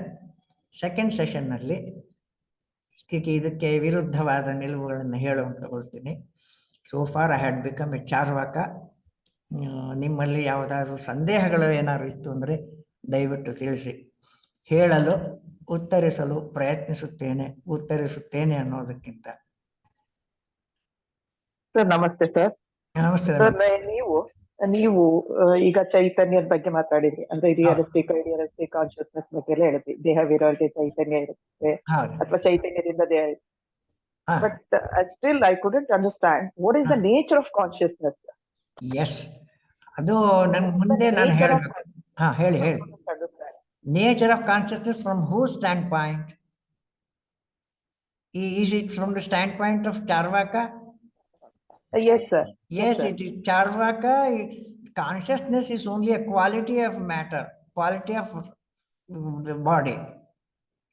second ಸೆಷನ್ನಲ್ಲಿ ಇದಕ್ಕೆ ವಿರುದ್ಧವಾದ ನಿಲುವುಗಳನ್ನು ಹೇಳುವಂತ ತಗೊಳ್ತೀನಿ. So far I had become a Charvaka. ನಿಮ್ಮಲ್ಲಿ ಯಾವುದಾದ್ರೂ ಸಂದೇಹಗಳು ಏನಾದ್ರು ಇತ್ತು ಅಂದರೆ ದಯವಿಟ್ಟು ತಿಳಿಸಿ. ಹೇಳಲು ಉತ್ತರಿಸಲು ಉತ್ತರಿಸುತ್ತೇನೆ ಅನ್ನೋದಕ್ಕಿಂತ. ಸರ್ ನಮಸ್ತೆ ಸರ್. ನಮಸ್ತೆ. ಸರ್ ನೀವು ಈಗ ಚೈತನ್ಯದ ಬಗ್ಗೆ ಮಾತಾಡಿದ್ರಿ, ಅಂದ್ರೆ ರಿಯಲಿಸ್ಟಿಕ್ ಕಾನ್ಶಿಯಸ್ನೆಸ್ ಬಗ್ಗೆ ಎಲ್ಲ ಹೇಳಿದ್ರಿ. ದೇಹವಿರೋರಿಗೆ ಚೈತನ್ಯ ಇರುತ್ತೆ ಅಥವಾ ಚೈತನ್ಯದಿಂದ ದೇಹ. But still I couldn't understand what is the nature of consciousness. Yes, ಅದು ನಂಗೆ ಮುಂದೆ ನಾನು ಹೇಳಬೇಕು. ಹೇಳಿ. Nature of consciousness from whose standpoint? Is it from the standpoint of Charvaka? Yes, sir. Yes, it is Charvaka. Consciousness is only a quality of matter, quality of the body.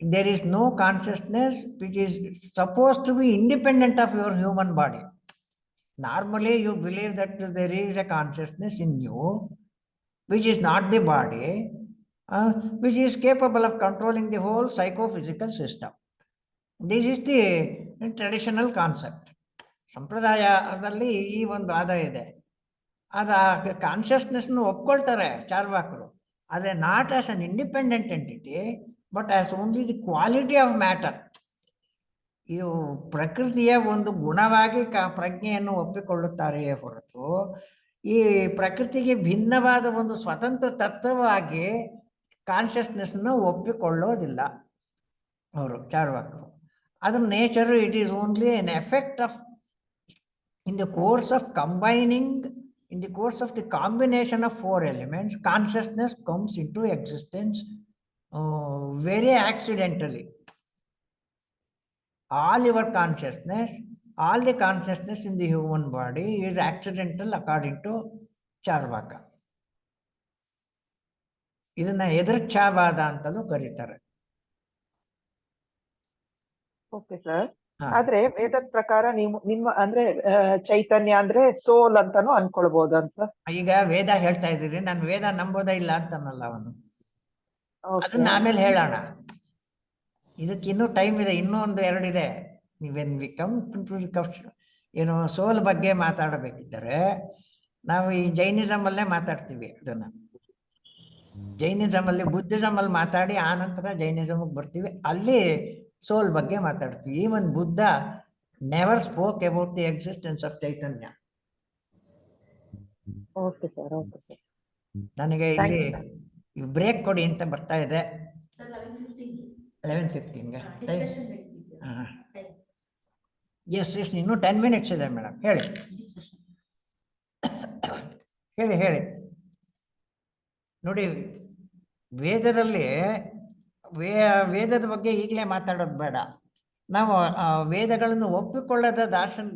There is no consciousness which is supposed to be independent of your human body. Normally, you believe that there is a consciousness in you which is not the body, which is capable of controlling the whole psychophysical system. This is the traditional concept. ಸಂಪ್ರದಾಯದಲ್ಲಿ ಈ ಒಂದು ವಾದ ಇದೆ. ಕಾನ್ಷಿಯಸ್ನೆಸ್ನು ಒಪ್ಕೊಳ್ತಾರೆ ಚಾರ್ವಾಕರು, ಆದರೆ not as an independent entity but as only the quality of matter. ಇದು ಪ್ರಕೃತಿಯ ಒಂದು ಗುಣವಾಗಿ ಪ್ರಜ್ಞೆಯನ್ನು ಒಪ್ಪಿಕೊಳ್ಳುತ್ತಾರೆಯೇ ಹೊರತು ಈ ಪ್ರಕೃತಿಗೆ ಭಿನ್ನವಾದ ಒಂದು ಸ್ವತಂತ್ರ ತತ್ವವಾಗಿ ಕಾನ್ಷಿಯಸ್ನೆಸ್ನ ಒಪ್ಪಿಕೊಳ್ಳೋದಿಲ್ಲ ಅವರು ಚಾರ್ವಾಕರು. ಅದರ nature it is only N effect of in the course of the combination of four elements, consciousness comes into existence very accidentally. All the consciousness in the human body is accidental according to Charvaka. ಇದನ್ನ ಎದರ್ಚ್ಛಾವಾದ ಅಂತಲೂ ಕರೀತಾರೆ. Okay sir. ಆದ್ರೆ ವೇದದ ಪ್ರಕಾರ ನಿಮ್ಮ ಅಂದ್ರೆ ಚೈತನ್ಯ ಅಂದ್ರೆ ಸೋಲ್ ಅಂತಾನು ಅನ್ಕೊಳ್ಬಹುದು ಅಂತ. ಈಗ ವೇದ ಹೇಳ್ತಾ ಇದ್ದೀರಿ, ನಾನು ವೇದ ನಂಬೋದೇ ಇಲ್ಲ ಅಂತನಲ್ಲ ಅವನು. ಅದನ್ನ ಆಮೇಲೆ ಹೇಳೋಣ. ಇದಕ್ಕೆ ಇನ್ನೂ ಟೈಮ್ ಇದೆ, ಇನ್ನೂ ಒಂದು 2 ಇದೆ. ನೀವೇನ್ ಏನು ಸೋಲ್ ಬಗ್ಗೆ ಮಾತಾಡಬೇಕಿದ್ದರೆ ನಾವು ಈ ಜೈನಿಸಮ್ ಅಲ್ಲೇ ಮಾತಾಡ್ತೀವಿ. ಅದನ್ನ ಜೈನಿಸಮ್ ಅಲ್ಲಿ, ಬುದ್ಧಿಸಮ್ ಅಲ್ಲಿ ಮಾತಾಡಿ ಆ ನಂತರ ಜೈನಿಸಮ್ಗೆ ಬರ್ತೀವಿ. ಅಲ್ಲಿ ಸೋಲ್ ಬಗ್ಗೆ ಮಾತಾಡ್ತೀವಿ. Even Buddha never spoke about the existence of ಚೈತನ್ಯ. ನನಗೆ ಇಲ್ಲಿ ಬ್ರೇಕ್ ಕೊಡಿ ಅಂತ ಬರ್ತಾ ಇದೆ. 11:15 ಎಸ್, ಇನ್ನೂ 10 ಮಿನಿಟ್ಸ್ ಇದೆ ಮೇಡಮ್. ಹೇಳಿ. ನೋಡಿ, ವೇದದಲ್ಲಿ ವೇದದ ಬಗ್ಗೆ ಈಗಲೇ ಮಾತಾಡೋದು ಬೇಡ. ನಾವು ವೇದಗಳನ್ನು ಒಪ್ಪಿಕೊಳ್ಳದ ದರ್ಶನ